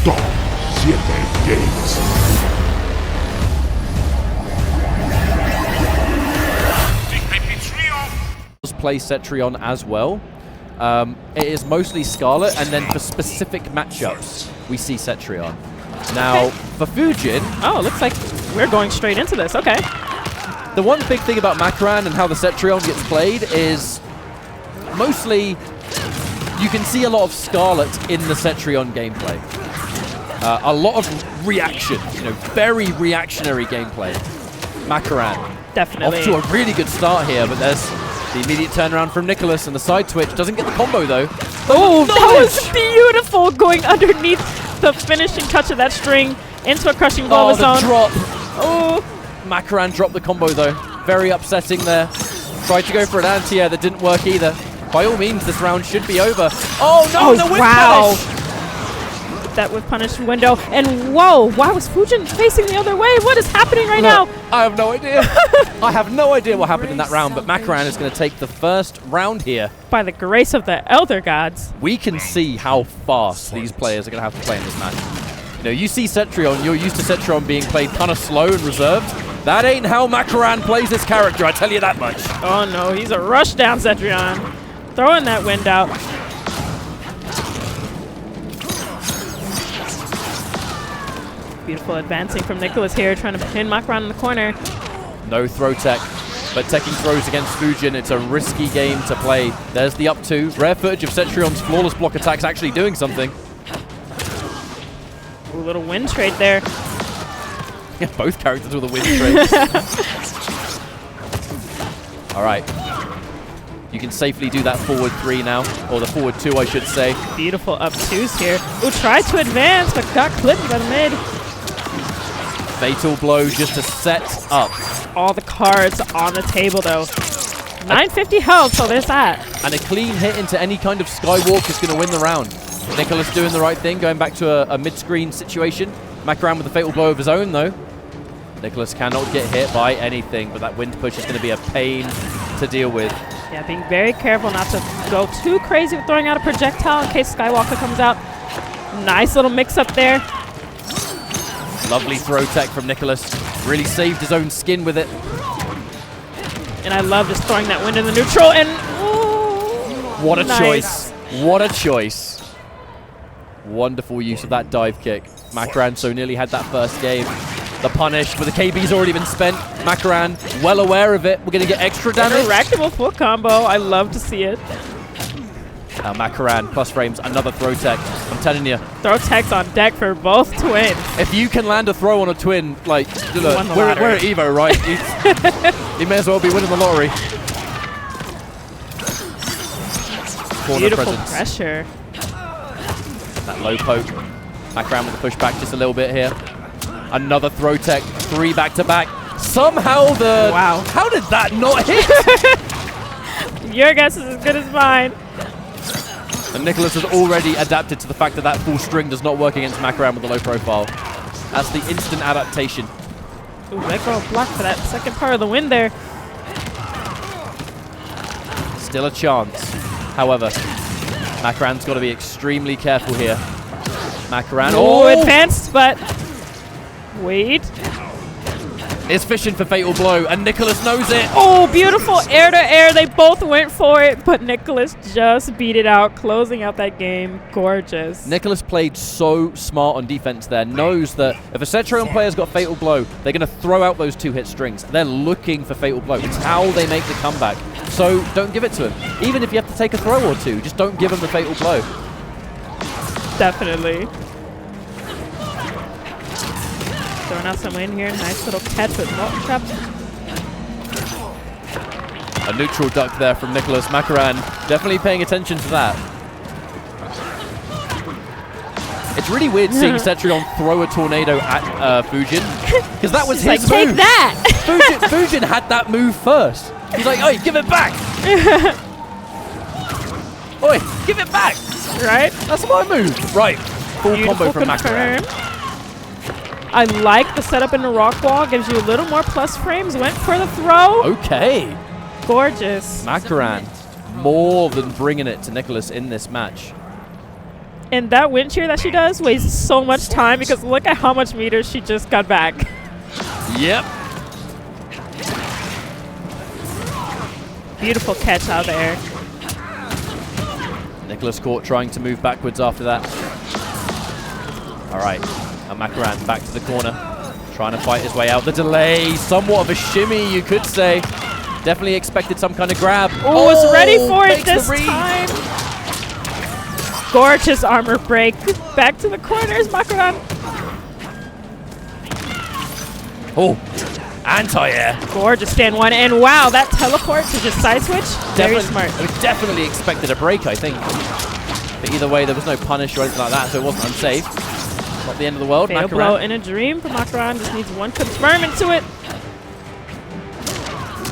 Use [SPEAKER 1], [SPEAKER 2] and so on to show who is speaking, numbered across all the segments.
[SPEAKER 1] Top 7 Games.
[SPEAKER 2] Play Cetrion as well. It is mostly Scarlet, and then for specific matchups, we see Cetrion. Now, for Fujin...
[SPEAKER 3] Oh, looks like we're going straight into this. Okay.
[SPEAKER 2] The one big thing about Makoran and how the Cetrion gets played is mostly you can see a lot of Scarlet in the Cetrion gameplay. A lot of reaction, very reactionary gameplay. Makoran.
[SPEAKER 3] Definitely.
[SPEAKER 2] Off to a really good start here, but there's the immediate turnaround from NICOLAS and the side twitch. Doesn't get the combo, though.
[SPEAKER 3] Oh, that was beautiful, going underneath the finishing touch of that string into a crushing blow of his own.
[SPEAKER 2] Drop.
[SPEAKER 3] Oh.
[SPEAKER 2] Makoran dropped the combo, though. Very upsetting there. Tried to go for an anti-air that didn't work either. By all means, this round should be over. Oh, no, the whip punish!
[SPEAKER 3] That whip punish window. And whoa, why was Fujin facing the other way? What is happening right now?
[SPEAKER 2] I have no idea. I have no idea what happened in that round, but Makoran is going to take the first round here.
[SPEAKER 3] By the grace of the Elder Gods.
[SPEAKER 2] We can see how fast these players are going to have to play in this match. You see Cetrion, you're used to Cetrion being played kind of slow and reserved. That ain't how Makoran plays this character, I tell you that much.
[SPEAKER 3] Oh no, he's a rush down Cetrion. Throwing that wind out. Beautiful advancing from NICOLAS here, trying to pin Makoran in the corner.
[SPEAKER 2] No throw tech, but teching throws against Fujin. It's a risky game to play. There's the up two. Rare footage of Cetrion's flawless block attacks actually doing something.
[SPEAKER 3] Ooh, little wind trade there.
[SPEAKER 2] Yeah, both characters with a wind trade. All right. You can safely do that forward 3 now, or the forward 2, I should say.
[SPEAKER 3] Beautiful up 2s here. Ooh, tried to advance, but got clipped by the mid.
[SPEAKER 2] Fatal blow just to set up.
[SPEAKER 3] All the cards on the table, though. 950 health, so there's that.
[SPEAKER 2] And a clean hit into any kind of skywalk is going to win the round. NICOLAS doing the right thing, going back to a mid-screen situation. Makoran with a fatal blow of his own, though. NICOLAS cannot get hit by anything, but that wind push is going to be a pain to deal with.
[SPEAKER 3] Yeah, being very careful not to go too crazy with throwing out a projectile in case Skywalker comes out. Nice little mix-up there.
[SPEAKER 2] Lovely throw tech from NICOLAS. Really saved his own skin with it.
[SPEAKER 3] And I love just throwing that wind in the neutral, and ooh,
[SPEAKER 2] what a
[SPEAKER 3] nice
[SPEAKER 2] choice. What a choice. Wonderful use of that dive kick. Makoran so nearly had that first game. The punish, but the KB's already been spent. Makoran, well aware of it. We're going to get extra damage.
[SPEAKER 3] Interactable full combo. I love to see it.
[SPEAKER 2] Now Makoran, plus frames, another throw tech. I'm telling you.
[SPEAKER 3] Throw techs on deck for both twins.
[SPEAKER 2] If you can land a throw on a twin, like, look, we're at Evo, right? He may as well be winning the lottery. Corner
[SPEAKER 3] Beautiful
[SPEAKER 2] presence.
[SPEAKER 3] pressure.
[SPEAKER 2] That low poke. Makoran with the pushback just a little bit here. Another throw tech, 3 back-to-back. Somehow the...
[SPEAKER 3] Wow.
[SPEAKER 2] How did that not hit?
[SPEAKER 3] Your guess is as good as mine.
[SPEAKER 2] And NICOLAS has already adapted to the fact that that full string does not work against Makoran with a low profile. That's the instant adaptation.
[SPEAKER 3] Ooh, let go of block for that second part of the win there.
[SPEAKER 2] Still a chance. However, Makoran's got to be extremely careful here. Makoran...
[SPEAKER 3] Oh, advanced, but... Wait.
[SPEAKER 2] Is fishing for fatal blow, and NICOLAS knows it.
[SPEAKER 3] Oh, beautiful air to air. They both went for it, but NICOLAS just beat it out, closing out that game. Gorgeous.
[SPEAKER 2] NICOLAS played so smart on defense there. Knows that if a Cetrion player's got fatal blow, they're going to throw out those 2-hit strings. They're looking for fatal blow. It's how they make the comeback. So don't give it to him. Even if you have to take a throw or 2, just don't give him the fatal blow.
[SPEAKER 3] Definitely. Throwing out some wind here. Nice little catch with Molten Trap.
[SPEAKER 2] A neutral duck there from NICOLAS. Makoran definitely paying attention to that. It's really weird seeing Cetrion throw a tornado at Fujin, because that was his move.
[SPEAKER 3] Take that!
[SPEAKER 2] Fujin had that move first. He's like, oi, give it back! Oi, give it back!
[SPEAKER 3] Right?
[SPEAKER 2] That's my move. Right, full combo from Makoran.
[SPEAKER 3] I like the setup in the rock wall. Gives you a little more plus frames. Went for the throw.
[SPEAKER 2] Okay.
[SPEAKER 3] Gorgeous.
[SPEAKER 2] Makoran more than bringing it to NICOLAS in this match.
[SPEAKER 3] And that wind shear that she does wastes so much time because look at how much meters she just got back.
[SPEAKER 2] Yep.
[SPEAKER 3] Beautiful catch out there.
[SPEAKER 2] NICOLAS caught trying to move backwards after that. All right, and Makoran back to the corner, trying to fight his way out. The delay, somewhat of a shimmy, you could say. Definitely expected some kind of grab.
[SPEAKER 3] Oh, was ready for it this time. Gorgeous armor break. Back to the corners, Makoran.
[SPEAKER 2] Oh, anti-air.
[SPEAKER 3] Gorgeous stand one, and wow, that teleport to just side switch. Very smart.
[SPEAKER 2] We definitely expected a break, I think. But either way, there was no punish or anything like that, so it wasn't unsafe. Not the end of the world.
[SPEAKER 3] Fatal blow in a dream for Makoran. Just needs one confirm into it.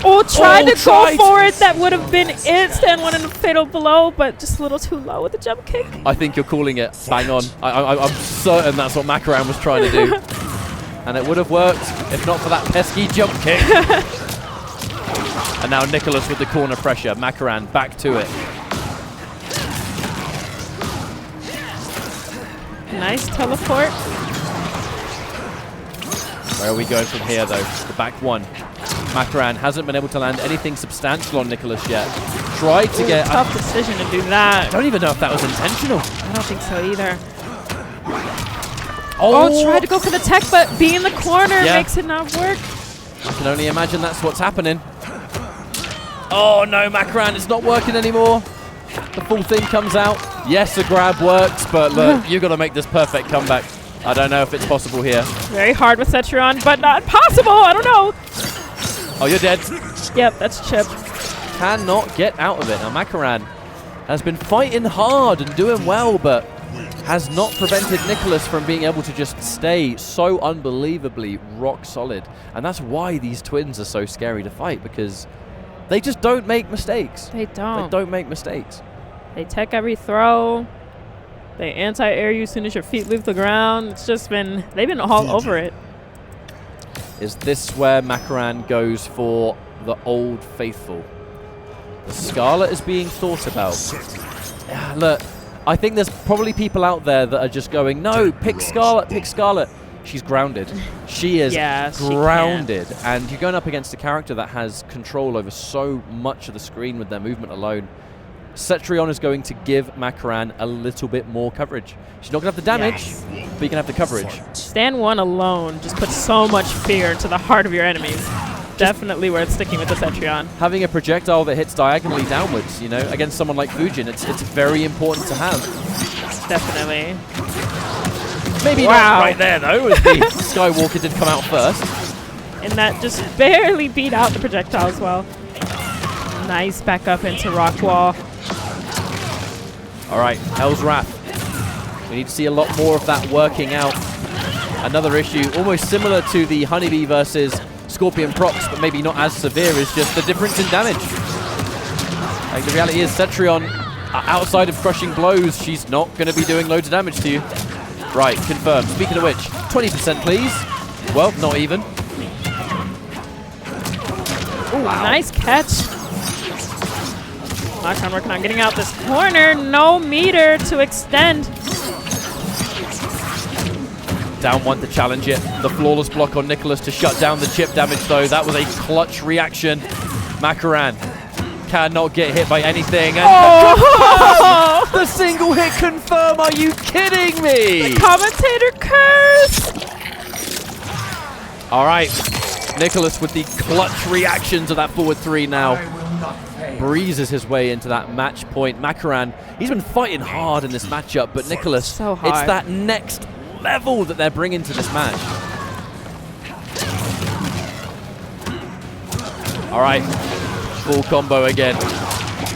[SPEAKER 3] Oh, tried to go for it. That would have been it. Stand one in a fatal blow, but just a little too low with the jump kick.
[SPEAKER 2] I think you're calling it bang on. I'm certain that's what Makoran was trying to do. And it would have worked if not for that pesky jump kick. And now NICOLAS with the corner pressure. Makoran back to it.
[SPEAKER 3] Nice teleport.
[SPEAKER 2] Where are we going from here, though? The back one. Makoran hasn't been able to land anything substantial on NICOLAS yet. Tried to get...
[SPEAKER 3] Tough decision to do that.
[SPEAKER 2] I don't even know if that was intentional.
[SPEAKER 3] I don't think so either. Oh, tried to go for the tech, but being in the corner makes it not work.
[SPEAKER 2] I can only imagine that's what's happening. Oh, no, Makoran, it's not working anymore. The full thing comes out. Yes, the grab works, but look, you've got to make this perfect comeback. I don't know if it's possible here.
[SPEAKER 3] Very hard with Cetrion, but not possible. I don't know.
[SPEAKER 2] Oh, you're dead.
[SPEAKER 3] Yep, that's Chip.
[SPEAKER 2] Cannot get out of it. Now, Makoran has been fighting hard and doing well, but has not prevented NICOLAS from being able to just stay so unbelievably rock solid. And that's why these twins are so scary to fight, because they just don't make mistakes.
[SPEAKER 3] They don't.
[SPEAKER 2] They don't make mistakes.
[SPEAKER 3] They tech every throw. They anti-air you as soon as your feet leave the ground. It's just been, they've been all over it.
[SPEAKER 2] Is this where Makoran goes for the old faithful? The Scarlet is being thought about. Yeah, look, I think there's probably people out there that are just going, no, pick Scarlet, pick Scarlet. She's grounded. She is grounded. And you're going up against a character that has control over so much of the screen with their movement alone. Cetrion is going to give Makoran a little bit more coverage. She's not going to have the damage, but you can have the coverage.
[SPEAKER 3] Stand one alone just puts so much fear into the heart of your enemies. Definitely worth sticking with the Cetrion.
[SPEAKER 2] Having a projectile that hits diagonally downwards, you know, against someone like Fujin, it's very important to have.
[SPEAKER 3] Definitely.
[SPEAKER 2] Maybe not right there, though, as the Skywalker did come out first.
[SPEAKER 3] And that just barely beat out the projectile as well. Nice back up into rock wall.
[SPEAKER 2] All right, Hell's Wrath. We need to see a lot more of that working out. Another issue, almost similar to the Honeybee versus ScorpionProcs, but maybe not as severe, is just the difference in damage. Like, the reality is, Cetrion, outside of crushing blows, she's not going to be doing loads of damage to you. Right, confirmed. Speaking of which, 20% please. Well, not even.
[SPEAKER 3] Ooh, nice catch. Makoran working on getting out this corner. No meter to extend.
[SPEAKER 2] Down one to challenge it. The flawless block on NICOLAS to shut down the chip damage, though. That was a clutch reaction. Makoran cannot get hit by anything. And the single hit confirm. Are you kidding me?
[SPEAKER 3] The commentator curse.
[SPEAKER 2] All right. NICOLAS with the clutch reaction to that forward three now. Breezes his way into that match point. Makoran, he's been fighting hard in this matchup, but NICOLAS,
[SPEAKER 3] so hard.
[SPEAKER 2] It's that next level that they're bringing to this match. All right, full combo again.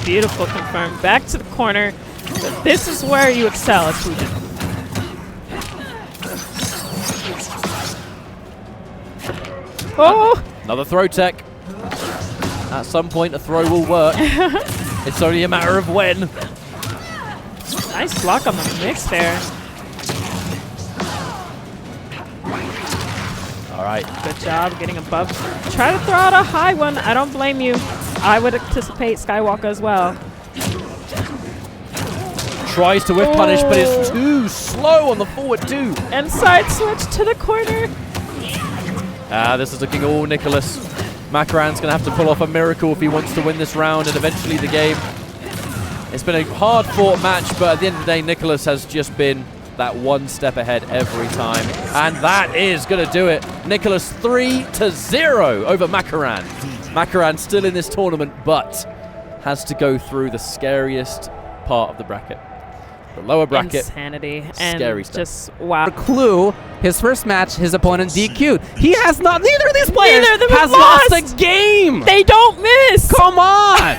[SPEAKER 3] Beautiful confirm. Back to the corner. But this is where you excel as Fujin. Oh!
[SPEAKER 2] Another throw tech. At some point, a throw will work. It's only a matter of when.
[SPEAKER 3] Nice block on the mix there.
[SPEAKER 2] All right.
[SPEAKER 3] Good job getting above. Try to throw out a high one. I don't blame you. I would anticipate Skywalker as well.
[SPEAKER 2] tries to whiff punish, but it's too slow on the forward two.
[SPEAKER 3] And side switch to the corner.
[SPEAKER 2] This is looking all NICOLAS. Makoran's going to have to pull off a miracle if he wants to win this round and eventually the game. It's been a hard-fought match, but at the end of the day, NICOLAS has just been that one step ahead every time. And that is going to do it. NICOLAS 3-0 over Makoran. Makoran still in this tournament, but has to go through the scariest part of the bracket. The lower bracket.
[SPEAKER 3] Insanity. And
[SPEAKER 2] scary stuff.
[SPEAKER 3] Just, wow.
[SPEAKER 4] Clue, his first match, his opponent DQ'd. He has not, neither of these players
[SPEAKER 3] Neither of them
[SPEAKER 4] has
[SPEAKER 3] lost.
[SPEAKER 4] lost a game.
[SPEAKER 3] They don't miss.
[SPEAKER 4] Come on.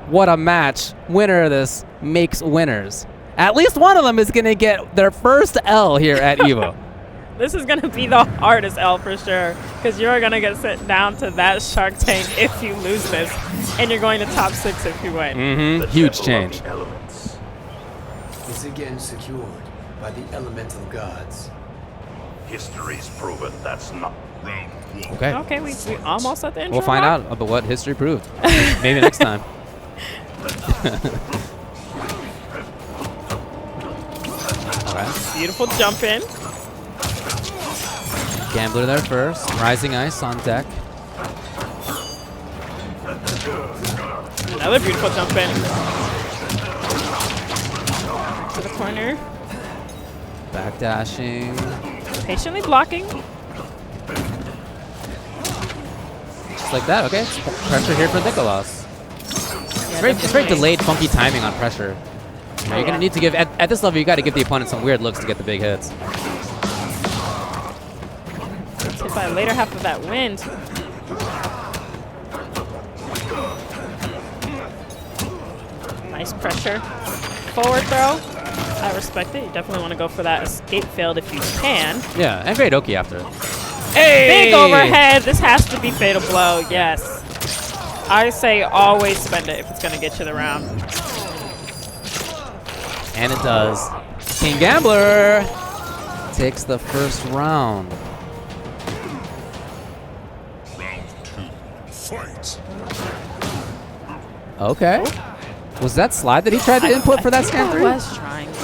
[SPEAKER 4] What a match. Winner of this makes winners. At least one of them is going to get their first L here at EVO.
[SPEAKER 3] This is going to be the hardest L for sure, because you're going to get sent down to that Shark Tank if you lose this, and you're going to top 6 if you win.
[SPEAKER 4] Mm-hmm. Huge change.
[SPEAKER 5] Is again secured by the elemental gods.
[SPEAKER 1] History's proven that's not round one.
[SPEAKER 4] Okay.
[SPEAKER 3] Okay, we almost at the intro.
[SPEAKER 4] We'll find out about what history proved. Maybe next time. Okay.
[SPEAKER 3] Beautiful jump in.
[SPEAKER 4] Gambler there first. Rising Ice on deck.
[SPEAKER 3] Another beautiful jump in. To the corner.
[SPEAKER 4] Backdashing.
[SPEAKER 3] Patiently blocking.
[SPEAKER 4] Just like that. Okay. It's pressure here for NICOLAS. It's very delayed, funky timing on pressure. You know, you're going to need to give, at this level, you got to give the opponent some weird looks to get the big hits.
[SPEAKER 3] Hit by the later half of that wind. Nice pressure. Forward throw. I respect it. You definitely want to go for that escape field if you can.
[SPEAKER 4] Yeah, and great Oki after.
[SPEAKER 3] Hey! Big overhead. This has to be fatal blow. Yes. I say always spend it if it's going to get you the round.
[SPEAKER 4] And it does. KingGambler takes the first round.
[SPEAKER 1] Round 2. Fight.
[SPEAKER 4] Okay. Was that slide that he tried to input for that scan 3?
[SPEAKER 3] I was trying to.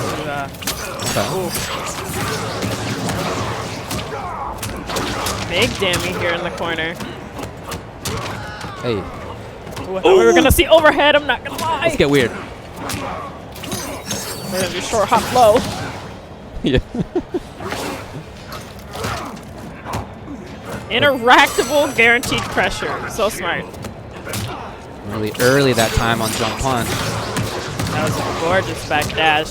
[SPEAKER 3] Big dammy here in the corner.
[SPEAKER 4] Hey,
[SPEAKER 3] Ooh, I thought we were going to see overhead. I'm not going to lie.
[SPEAKER 4] let's get weird.
[SPEAKER 3] We're going to do short hop low.
[SPEAKER 4] Yeah.
[SPEAKER 3] Interactable guaranteed pressure. So smart.
[SPEAKER 4] Really early that time on jump punch.
[SPEAKER 3] That was a gorgeous back dash.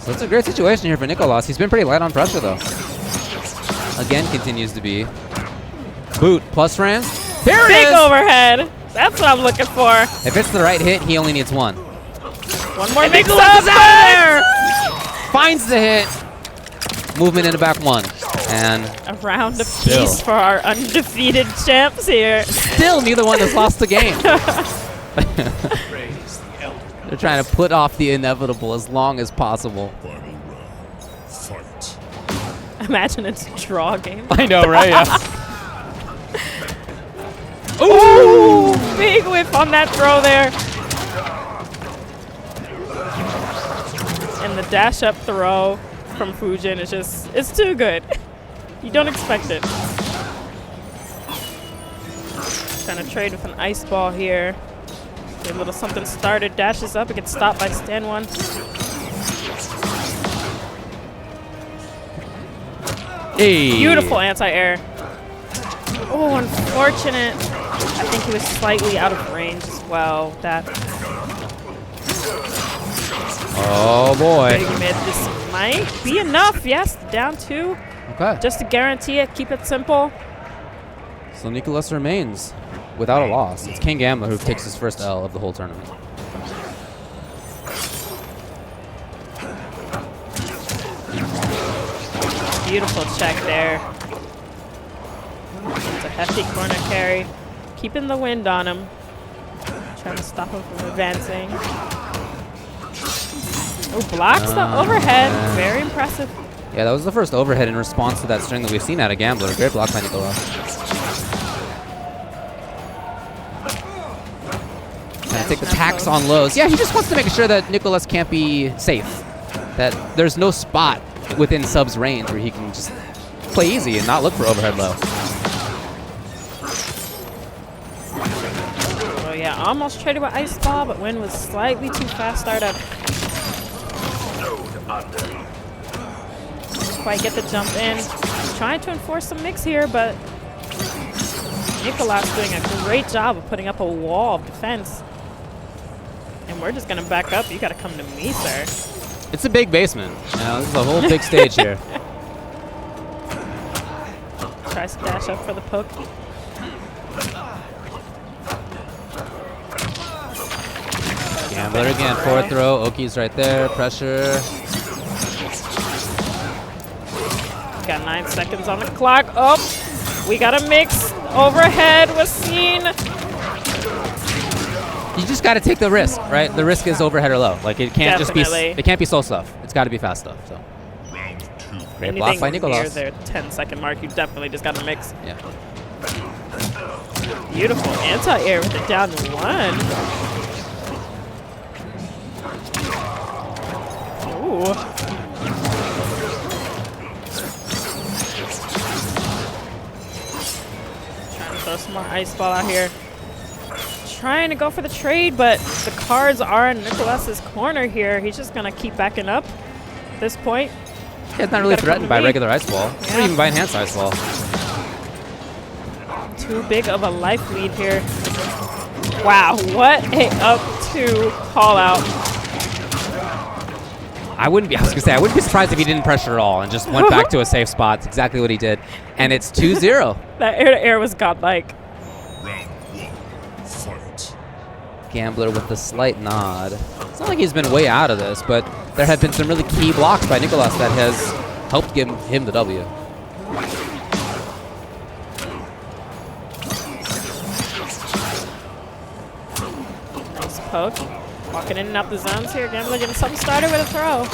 [SPEAKER 4] So it's a great situation here for NICOLAS. He's been pretty light on pressure though. Again, continues to be. Boot plus frames. There it
[SPEAKER 3] Big
[SPEAKER 4] is!
[SPEAKER 3] overhead. That's what I'm looking for.
[SPEAKER 4] If it's the right hit, he only needs one.
[SPEAKER 3] One more mix
[SPEAKER 4] NICOLAS
[SPEAKER 3] up
[SPEAKER 4] is out there! Finds the hit. Movement in the back one. And
[SPEAKER 3] A round of peace for our undefeated champs here.
[SPEAKER 4] still neither one has lost the game. They're trying to put off the inevitable as long as possible.
[SPEAKER 1] Final round. Fight.
[SPEAKER 3] Imagine it's a draw game.
[SPEAKER 4] I know, right? Yeah.
[SPEAKER 3] Ooh! Big whip on that throw there. And the dash up throw from Fujin is just, it's too good. You don't expect it. Trying to trade with an ice ball here. Get a little something started, dashes up, it gets stopped by stand one.
[SPEAKER 4] Hey.
[SPEAKER 3] Beautiful anti-air. Oh, unfortunate. I think he was slightly out of range as well. That
[SPEAKER 4] Oh boy.
[SPEAKER 3] big mid, this might be enough. Yes, down 2.
[SPEAKER 4] Okay.
[SPEAKER 3] Just to guarantee it, keep it simple.
[SPEAKER 4] So NICOLAS remains without a loss. It's KingGambler who takes his first L of the whole tournament.
[SPEAKER 3] Beautiful check there. It's a hefty corner carry. Keeping the wind on him. Trying to stop him from advancing. Oh, blocks the overhead. Very impressive.
[SPEAKER 4] Yeah, that was the first overhead in response to that string that we've seen out of Gambler. Great block by NICOLAS. gonna take the tax on lows. Yeah, he just wants to make sure that NICOLAS can't be safe. That there's no spot within sub's range where he can just play easy and not look for overhead low.
[SPEAKER 3] Oh yeah, almost traded with Ice Ball, but Win was slightly too fast startup. Didn't quite get the jump in. Trying to enforce some mix here, but NICOLAS doing a great job of putting up a wall of defense. And we're just gonna back up. You gotta come to me, sir.
[SPEAKER 4] It's a big basement. You know, this is a whole big stage here.
[SPEAKER 3] Tries to dash up for the poke.
[SPEAKER 4] Gambler again, forward throw. Oki's right there. Pressure.
[SPEAKER 3] Got 9 seconds on the clock. Oh, we got a mix. Overhead was seen.
[SPEAKER 4] You just got to take the risk, right? The risk is overhead or low. Like it can't just be. It can't be slow stuff. It's got to be fast stuff. So. Great block by
[SPEAKER 3] Anything near
[SPEAKER 4] NICOLAS.
[SPEAKER 3] their 10-second mark, you definitely just got to mix.
[SPEAKER 4] Yeah.
[SPEAKER 3] Beautiful anti-air with it down to 1. Ooh. Trying to throw some more ice ball out here. Trying to go for the trade, but the cards are in NICOLAS's corner here. He's just gonna keep backing up at this point.
[SPEAKER 4] Yeah, it's not really threatened by regular ice ball, or even by enhanced ice ball.
[SPEAKER 3] Too big of a life lead here. Wow, what a up 2 call out.
[SPEAKER 4] I was gonna say, I wouldn't be surprised if he didn't pressure at all and just went back to a safe spot. It's exactly what he did. And it's 2-0.
[SPEAKER 3] That air-to-air was godlike.
[SPEAKER 4] Gambler with the slight nod. It's not like he's been way out of this, but there have been some really key blocks by NICOLAS that has helped give him the W.
[SPEAKER 3] Nice poke. Walking in and out the zones here. Gambler getting something started with a throw.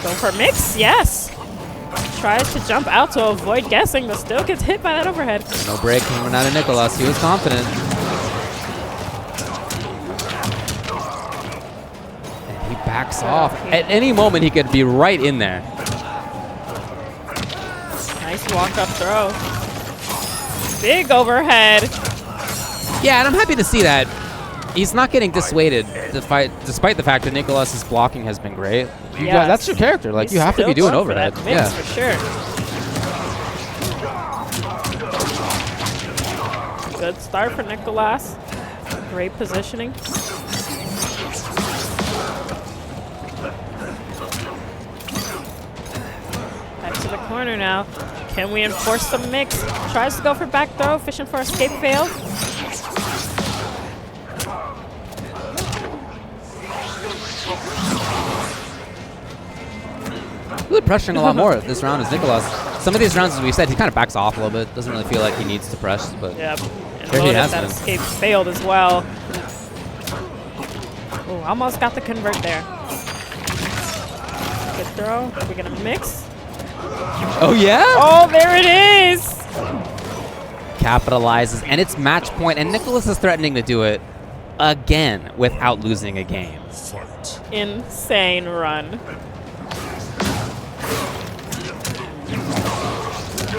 [SPEAKER 3] Going for a mix? Yes. Tries to jump out to avoid guessing, but still gets hit by that overhead.
[SPEAKER 4] No break coming out of NICOLAS. He was confident. And he backs off. At any moment, he could be right in there.
[SPEAKER 3] Nice walk-up throw. Big overhead.
[SPEAKER 4] Yeah, and I'm happy to see that. He's not getting dissuaded despite the fact that NICOLAS's blocking has been great.
[SPEAKER 3] Yes.
[SPEAKER 4] That's your character. Like,
[SPEAKER 3] He's
[SPEAKER 4] you have to be
[SPEAKER 3] still
[SPEAKER 4] doing
[SPEAKER 3] going for
[SPEAKER 4] overhead.
[SPEAKER 3] that mix, for sure. Good start for NICOLAS. Great positioning. Back to the corner now. Can we enforce the mix? Tries to go for back throw, fishing for escape fail.
[SPEAKER 4] Really pressuring a lot more this round is NICOLAS. Some of these rounds, as we said, he kind of backs off a little bit. Doesn't really feel like he needs to press, but
[SPEAKER 3] Yep. And
[SPEAKER 4] there he has
[SPEAKER 3] that
[SPEAKER 4] been.
[SPEAKER 3] escape failed as well. Ooh, almost got the convert there. Good throw. We're gonna mix.
[SPEAKER 4] Oh, yeah?
[SPEAKER 3] Oh, there it is!
[SPEAKER 4] Capitalizes, and it's match point, and NICOLAS is threatening to do it again without losing a game.
[SPEAKER 3] Insane run.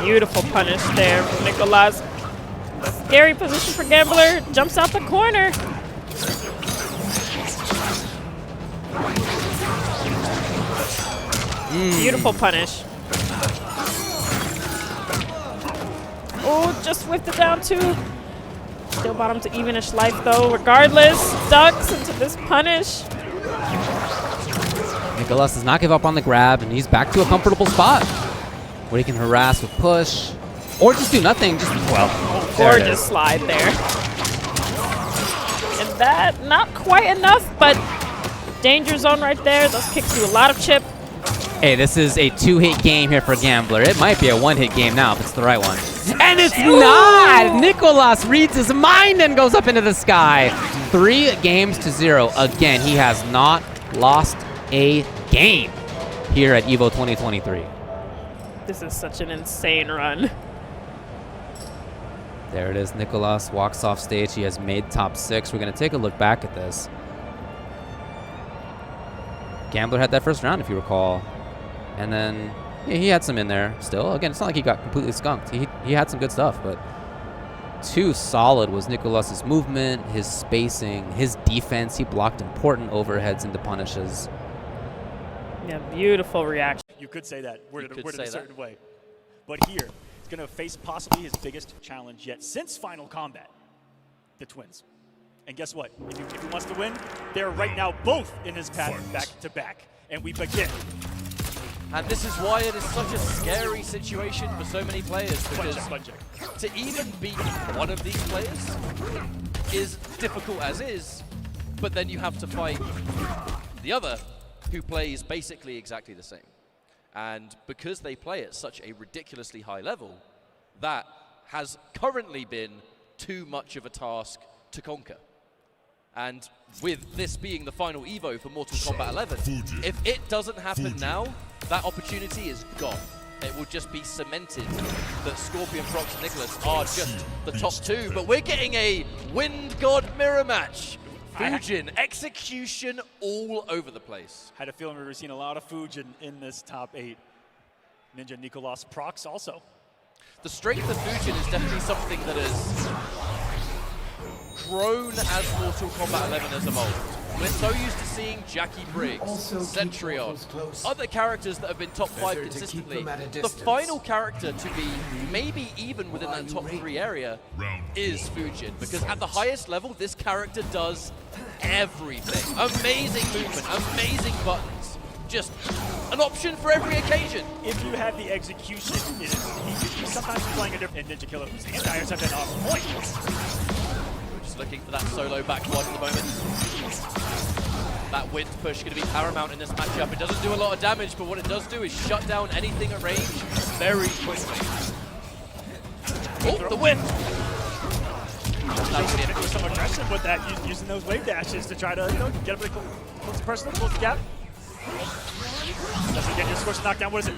[SPEAKER 3] Beautiful punish there from NICOLAS. Scary position for Gambler. Jumps out the corner. Beautiful punish. Oh, just whipped it down too. Still bottom to evenish life though. Regardless, ducks into this punish.
[SPEAKER 4] NICOLAS does not give up on the grab, and he's back to a comfortable spot where he can harass with push, or just do nothing. Just, well, there it
[SPEAKER 3] Gorgeous
[SPEAKER 4] is.
[SPEAKER 3] slide there. And that, not quite enough, but danger zone right there. Those kicks do a lot of chip.
[SPEAKER 4] Hey, this is a 2-hit game here for Gambler. It might be a 1-hit game now if it's the right one. And it's not! NICOLAS reads his mind and goes up into the sky. 3-0. Again, he has not lost a game here at EVO 2023.
[SPEAKER 3] This is such an insane run.
[SPEAKER 4] There it is. NICOLAS walks off stage. He has made top 6. We're going to take a look back at this. Gambler had that first round, if you recall. And then yeah, he had some in there still. Again, it's not like he got completely skunked. He had some good stuff, but too solid was NICOLAS's movement, his spacing, his defense. He blocked important overheads into punishes.
[SPEAKER 3] Yeah, beautiful reaction.
[SPEAKER 6] You could say that, worded
[SPEAKER 2] could
[SPEAKER 6] a
[SPEAKER 2] say
[SPEAKER 6] certain
[SPEAKER 2] that.
[SPEAKER 6] way. But here, he's going to face possibly his biggest challenge yet since Final Combat, the Twins. And guess what? If he wants to win, they're right now both in his path back to back. And we begin.
[SPEAKER 2] And this is why it is such a scary situation for so many players, because
[SPEAKER 6] Fun check.
[SPEAKER 2] to even beat one of these players is difficult as is, but then you have to fight the other, who plays basically exactly the same. And because they play at such a ridiculously high level, that has currently been too much of a task to conquer. And with this being the final Evo for Mortal Kombat 11, if it doesn't happen now, that opportunity is gone. It will just be cemented that ScorpionProcs and NICOLAS are just the top 2, but we're getting a Wind God mirror match. Fujin, execution all over the place.
[SPEAKER 6] Had a feeling we were seeing a lot of Fujin in this top 8. Ninja NICOLAS Procs also.
[SPEAKER 2] The strength of Fujin is definitely something that has grown as Mortal Kombat 11 has evolved. We're so used to seeing Jackie Briggs, Centurion, other characters that have been top 5 consistently. The final character to be maybe even within that top 3 area is Fujin, because at the highest level, this character does everything. Amazing movement, amazing buttons. Just an option for every occasion.
[SPEAKER 6] If you have the execution, he's sometimes playing a different NinjaKilla whose anti-airs have been on point.
[SPEAKER 2] Just looking for that solo back one at the moment. That wind push going to be paramount in this matchup. It doesn't do a lot of damage, but what it does do is shut down anything at range very quickly. Oh, the wind!
[SPEAKER 6] There was some aggression with that, using those wave dashes to try to get up close to personal, close the gap. Doesn't get your scorch knocked down. What is it?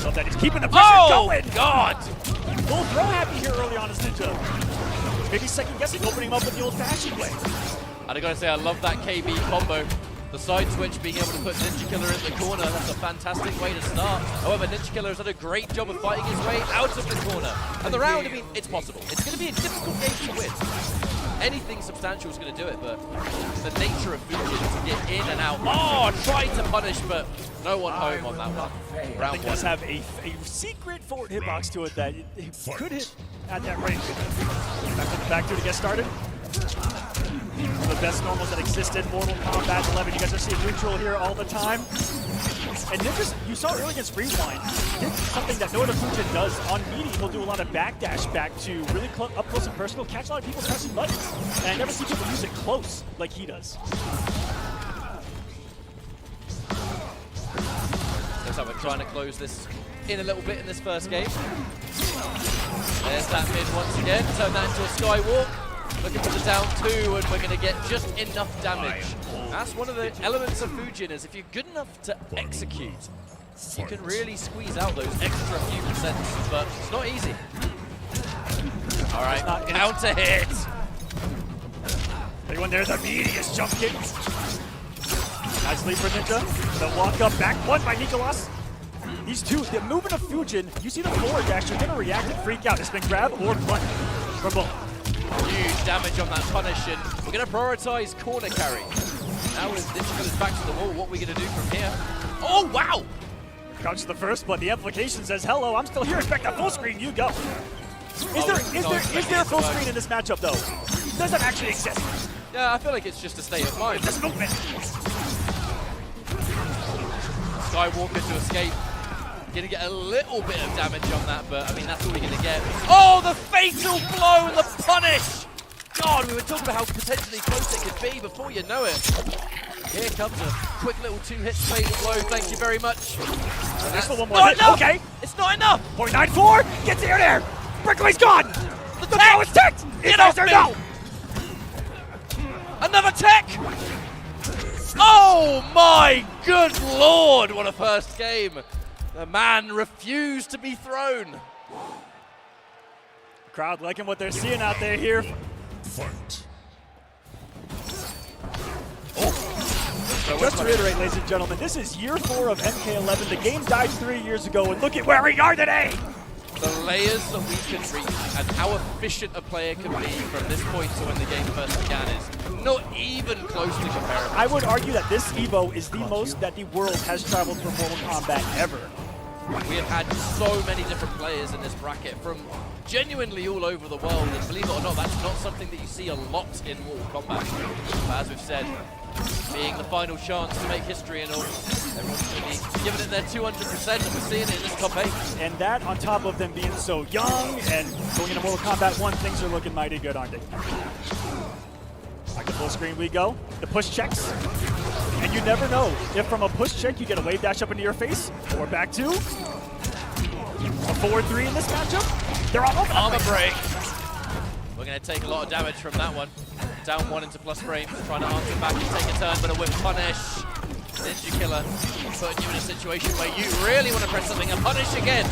[SPEAKER 6] Love that he's keeping the pressure going.
[SPEAKER 2] God!
[SPEAKER 6] Full throw happy here early on as Ninja. Maybe second guessing, opening him up with the old-fashioned way.
[SPEAKER 2] And I gotta say, I love that KB combo. The side switch, being able to put NinjaKilla in the corner, that's a fantastic way to start. However, NinjaKilla has done a great job of fighting his way out of the corner. And the round, I mean, it's possible. It's gonna be a difficult game to win. Anything substantial is gonna do it, but the nature of Fujin to get in and out. Oh, tried to punish, but no one home on that one. Round
[SPEAKER 6] It
[SPEAKER 2] one.
[SPEAKER 6] does have a secret forward hitbox to it that it could hit at that range. Back to the back two to get started. One of the best normals that exist in Mortal Kombat 11. You guys are seeing neutral here all the time. And Ninjas, you saw early against Rewind, did something that no other Fujin does. On meaty, he'll do a lot of backdash back to really up close and personal, catch a lot of people pressing buttons. And I never see people use it close like he does.
[SPEAKER 2] Looks like we're trying to close this in a little bit in this first game. There's that mid once again. Turn that into a skywalk. Looking for the down 2, and we're going to get just enough damage. That's one of the elements of Fujin, is if you're good enough to execute, you can really squeeze out those extra few percents, but it's not easy. All right, counter hit.
[SPEAKER 6] Anyone there's a medius jump kick. Nice lead for Ninja. The walk up back one by NICOLAS. These two, the movement of Fujin, you see the forward dash, you're going to react and freak out. It's been grab or punt for both.
[SPEAKER 2] Huge damage on that punish, and we're going to prioritize corner carry. Now with NinjaKilla's back to the wall, what are we going to do from here? Oh, wow!
[SPEAKER 6] Crouch to the first, but the implication says, hello, I'm still here, expect a full screen, you go. Is there a full screen in this matchup, though? Does that actually exist?
[SPEAKER 2] Yeah, I feel like it's just a state of mind.
[SPEAKER 6] This movement.
[SPEAKER 2] Skywalker to escape. Gonna get a little bit of damage on that, but I mean, that's all we're gonna get. Oh, the fatal blow and the punish! God, we were talking about how potentially close it could be before you know it. Here comes a quick little 2-hit fatal blow, thank you very much.
[SPEAKER 6] There's still one more hit, okay.
[SPEAKER 2] It's not enough!
[SPEAKER 6] 0.94, gets there! Brickley's gone! The throw is ticked!
[SPEAKER 2] Get off me! No! Another tech! Oh my good lord, what a first game! The man refused to be thrown.
[SPEAKER 6] Crowd liking what they're seeing out there here. So just to reiterate, ladies and gentlemen, this is year 4 of MK11. The game died 3 years ago, and look at where we are today.
[SPEAKER 2] The layers that we can reach and how efficient a player can be from this point to when the game first began is not even close to comparable.
[SPEAKER 6] I would argue that this EVO is the most that the world has traveled for Mortal Kombat ever.
[SPEAKER 2] We have had so many different players in this bracket from genuinely all over the world, and believe it or not, that's not something that you see a lot in Mortal Kombat. But as we've said, being the final chance to make history and all, everyone's going to be giving it their 200%, and we're seeing it in this top 8.
[SPEAKER 6] And that on top of them being so young and going into Mortal Kombat 1, things are looking mighty good, aren't they? Back to full screen we go. The push checks. And you never know if from a push check you get a wave dash up into your face, or back to a forward 3 in this matchup. They're all over
[SPEAKER 2] Armor break. We're going to take a lot of damage from that one. Down 1 into plus frames, trying to answer back and take a turn, but a whip punish. NinjaKilla putting you in a situation where you really want to press something and punish again.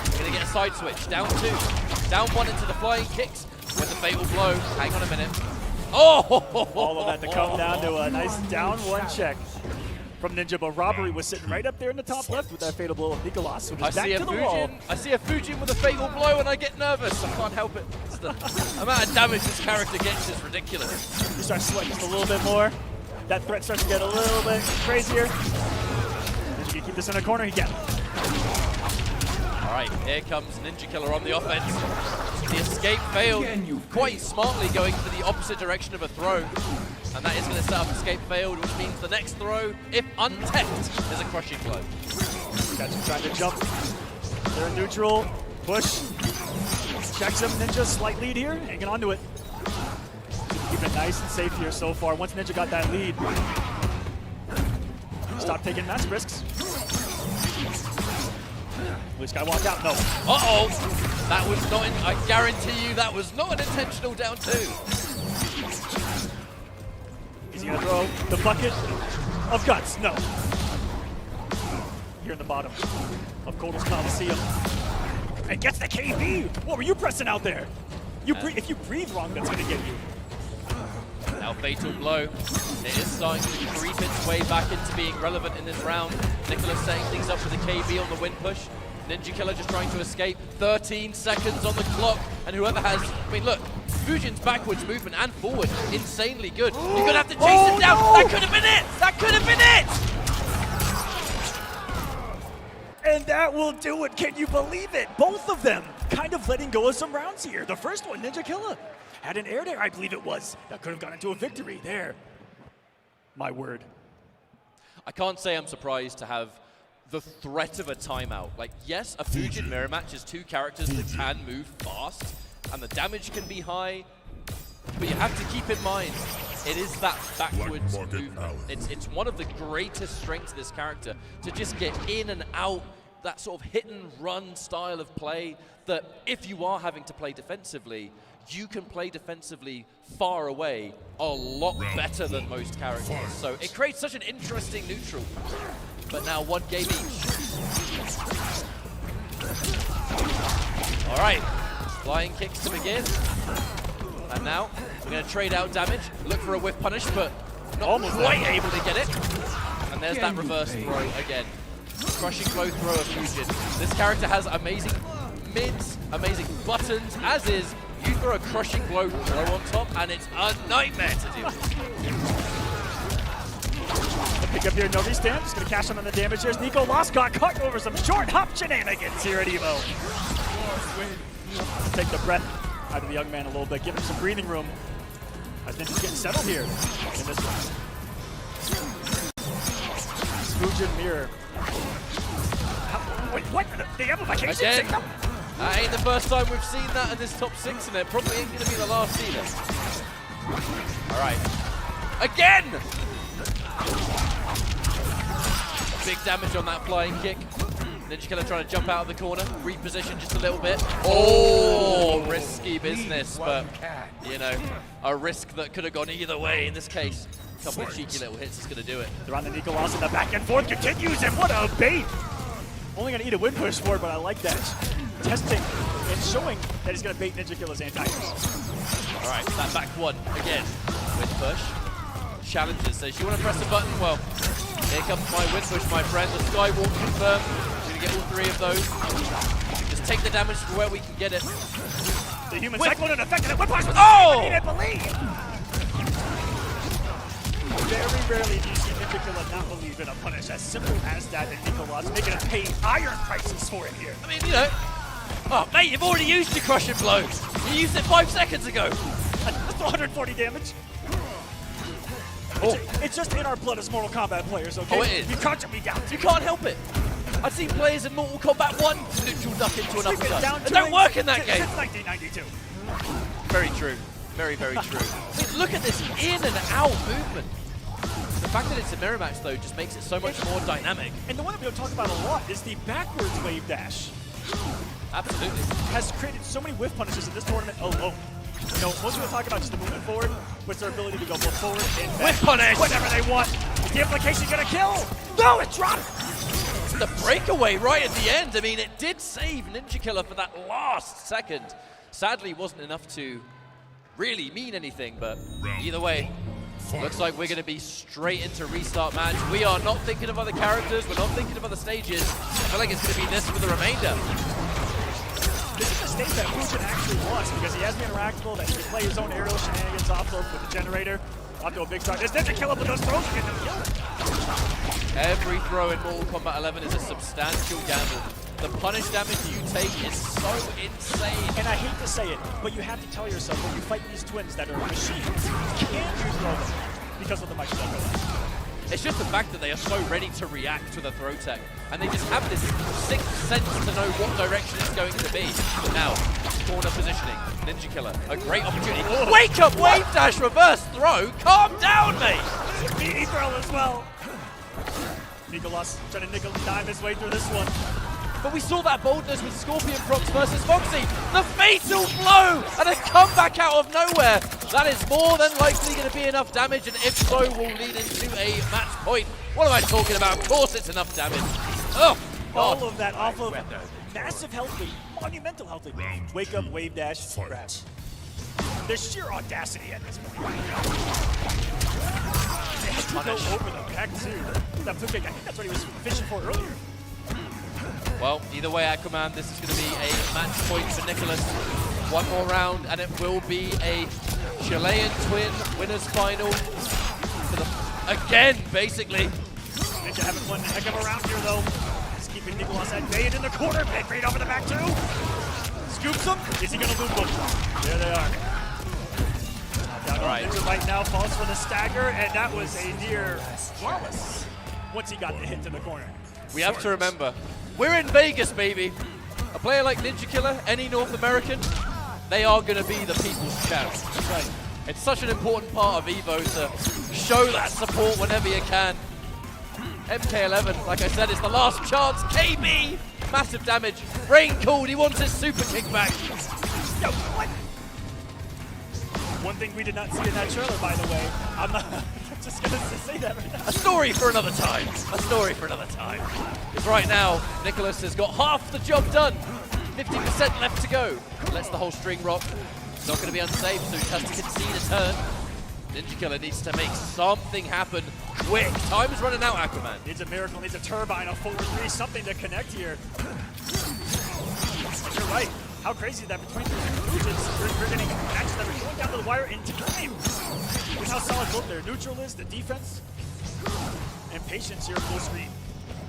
[SPEAKER 2] You're going to get a side switch. Down 2. Down 1 into the flying kicks with the fatal blow. Hang on a minute. Oh!
[SPEAKER 6] All of that to come down to a nice down 1 check from Ninja, but Robbery was sitting right up there in the top left with that fatal blow of NICOLAS, who was back to the wall.
[SPEAKER 2] I see a Fujin with a fatal blow and I get nervous. I can't help it. It's the amount of damage this character gets is ridiculous.
[SPEAKER 6] You start sweating just a little bit more. That threat starts to get a little bit crazier. Ninja can keep this in a corner, he can.
[SPEAKER 2] All right, here comes NinjaKilla on the offense. The escape failed quite smartly, going for the opposite direction of a throw. And that is going to set up escape failed, which means the next throw, if untech'd, is a crushing blow.
[SPEAKER 6] Got you trying to jump. They're in neutral. Push. Checks him. Ninja, slight lead here. Hanging on to it. Keep it nice and safe here so far. Once Ninja got that lead, stop taking massive risks. Blue Sky walk out. No.
[SPEAKER 2] Uh-oh. That was not, I guarantee you, that was not an intentional down 2.
[SPEAKER 6] Is he gonna throw the bucket of guts? No. Here in the bottom of Kotal's Coliseum. And gets the KB! What were you pressing out there? If you breathe wrong, that's gonna get you.
[SPEAKER 2] Now fatal blow. It is starting to creep its way back into being relevant in this round. NICOLAS setting things up for the KB on the win push. NinjaKilla just trying to escape. 13 seconds on the clock, and whoever has, I mean, look, Fujin's backwards movement and forward, insanely good. You're gonna have to chase it down.
[SPEAKER 6] No!
[SPEAKER 2] That could have been it. That could have been it.
[SPEAKER 6] And that will do it. Can you believe it? Both of them kind of letting go of some rounds here. The first one, NinjaKilla, had an air dare, I believe it was. That could have gone into a victory there. My word.
[SPEAKER 2] I can't say I'm surprised to have the threat of a timeout. Like, yes, a Fujin mirror match is 2 characters that can move fast, and the damage can be high, but you have to keep in mind, it is that backwards movement. It's one of the greatest strengths of this character, to just get in and out, that sort of hit and run style of play, that if you are having to play defensively, you can play defensively far away a lot better than most characters. So it creates such an interesting neutral. But now 1 game each. All right, flying kicks to begin. And now we're going to trade out damage, look for a whiff punish, but not quite able to get it. And there's that reverse throw again. Crushing blow throw of Fujin. This character has amazing mids, amazing buttons, as is you throw a crushing blow throw on top, and it's a nightmare to deal with.
[SPEAKER 6] The pick up here, no restand. Just gonna cash in on the damage. There's NICOLAS got caught over some short hop shenanigans here at EVO. Take the breath out of the young man a little bit, give him some breathing room. I think he's getting settled here in this one. Fujin mirror. Wait, what? The amplification signal?
[SPEAKER 2] That ain't the first time we've seen that in this top 6, and it probably ain't going to be the last either. All right. Again! Big damage on that flying kick. NinjaKilla trying to jump out of the corner, reposition just a little bit. Oh, risky business, but, you know, a risk that could have gone either way in this case. A couple of cheeky little hits is going to do it.
[SPEAKER 6] They're on the NICOLAS, and the back and forth continues, and what a bait! Only gonna eat a win push for it, but I like that. Testing and showing that he's gonna bait NinjaKilla's anti-airs.
[SPEAKER 2] All right, that back one again. Win push. Challenges says, you want to press the button? Well, here comes my win push, my friend. The Skywalk confirmed. We're gonna get all 3 of those. Just take the damage to where we can get it.
[SPEAKER 6] The human cyclone and effect, and it win push.
[SPEAKER 2] Oh!
[SPEAKER 6] I didn't believe. Very rarely do you see NinjaKilla not believe in a punish as simple as that, and NICOLAS making him pay iron prices for it here.
[SPEAKER 2] I mean, you know. Oh, mate, you've already used your crushing blows. You used it 5 seconds ago.
[SPEAKER 6] That's 140 damage.
[SPEAKER 2] Oh.
[SPEAKER 6] It's just in our blood as Mortal Kombat players, okay?
[SPEAKER 2] Oh, it is.
[SPEAKER 6] You can't shut me down.
[SPEAKER 2] You can't help it. I've seen players in Mortal Kombat 1 neutral duck into an uppercut. It
[SPEAKER 6] to
[SPEAKER 2] don't work in that game.
[SPEAKER 6] Since 1992.
[SPEAKER 2] Very true. Very, very true. I mean, look at this in and out movement. The fact that it's a mirror match, though, just makes it so much more dynamic.
[SPEAKER 6] And the one that we don't talk about a lot is the backwards wave dash.
[SPEAKER 2] Absolutely.
[SPEAKER 6] Has created so many whiff punishes in this tournament alone. You know, most people talk about just the movement forward, but it's their ability to go both forward and back.
[SPEAKER 2] Whiff punish!
[SPEAKER 6] Whatever they want. Is the implication gonna kill? No, it dropped!
[SPEAKER 2] The breakaway right at the end. I mean, it did save NinjaKilla for that last second. Sadly, wasn't enough to really mean anything, but either way, looks like we're going to be straight into restart match. We are not thinking of other characters. We're not thinking of other stages. I feel like it's going to be this for the remainder.
[SPEAKER 6] This is the stage that Fujin actually wants because he has the interactable that he can play his own aerial shenanigans off of with the generator. Off to a big start. This NinjaKilla with those throws getting him killed.
[SPEAKER 2] Every throw in Mortal Kombat 11 is a substantial gamble. The punish damage you take is so insane.
[SPEAKER 6] And I hate to say it, but you have to tell yourself when you fight these twins that are machines, can you throw them because of the microcycle?
[SPEAKER 2] It's just the fact that they are so ready to react to the throw tech. And they just have this sixth sense to know what direction it's going to be. Now, corner positioning, NinjaKilla, a great opportunity.
[SPEAKER 6] Whoa.
[SPEAKER 2] Wake up, wave dash, reverse throw. Calm down, mate.
[SPEAKER 6] Meaty throw as well. NICOLAS trying to nickel and dime his way through this one.
[SPEAKER 2] But we saw that boldness with ScorpionProcs versus Foxy. The fatal blow and a comeback out of nowhere. That is more than likely going to be enough damage, and if so, will lead into a match point. What am I talking about? Of course it's enough damage. Oh, God.
[SPEAKER 6] All of that off of massive health lead, monumental health lead. Wake up, wave dash, grab. There's sheer audacity at this point. They had to go over the back too. That flip kick, I think that's what he was fishing for earlier.
[SPEAKER 2] Well, either way, Aquaman, this is going to be a match point for NICOLAS. One more round, and it will be a Chilean twin winners final. For the, again, basically.
[SPEAKER 6] Ninja having one heck of a round here, though. Just keeping NICOLAS at bay and in the corner. Big raid over the back, too. Scoops him. Is he going to loop him? There they are. All right. Ninja right now falls for the stagger, and that was a near flawless once he got the hit to the corner.
[SPEAKER 2] We have to remember, we're in Vegas, baby. A player like NinjaKilla, any North American, they are going to be the people's champ.
[SPEAKER 6] Right.
[SPEAKER 2] It's such an important part of EVO to show that support whenever you can. MK11, like I said, it's the last chance. KB, massive damage. Rain cooled, he wants his super kick back.
[SPEAKER 6] Yo, what? One thing we did not see in that trailer, by the way, I'm just going to say that right now.
[SPEAKER 2] A story for another time. A story for another time. Because right now, NICOLAS has got half the job done. 50% left to go. Lets the whole string rock. It's not going to be unsafe, so he has to concede a turn. NinjaKilla needs to make something happen quick. Time is running out, Aquaman.
[SPEAKER 6] Needs a miracle, needs a turbine, a forward three, something to connect here. But you're right. How crazy is that between these conclusions, we're getting matches that are going down to the wire in time. With how solid both their neutral is, the defense, and patience here full screen.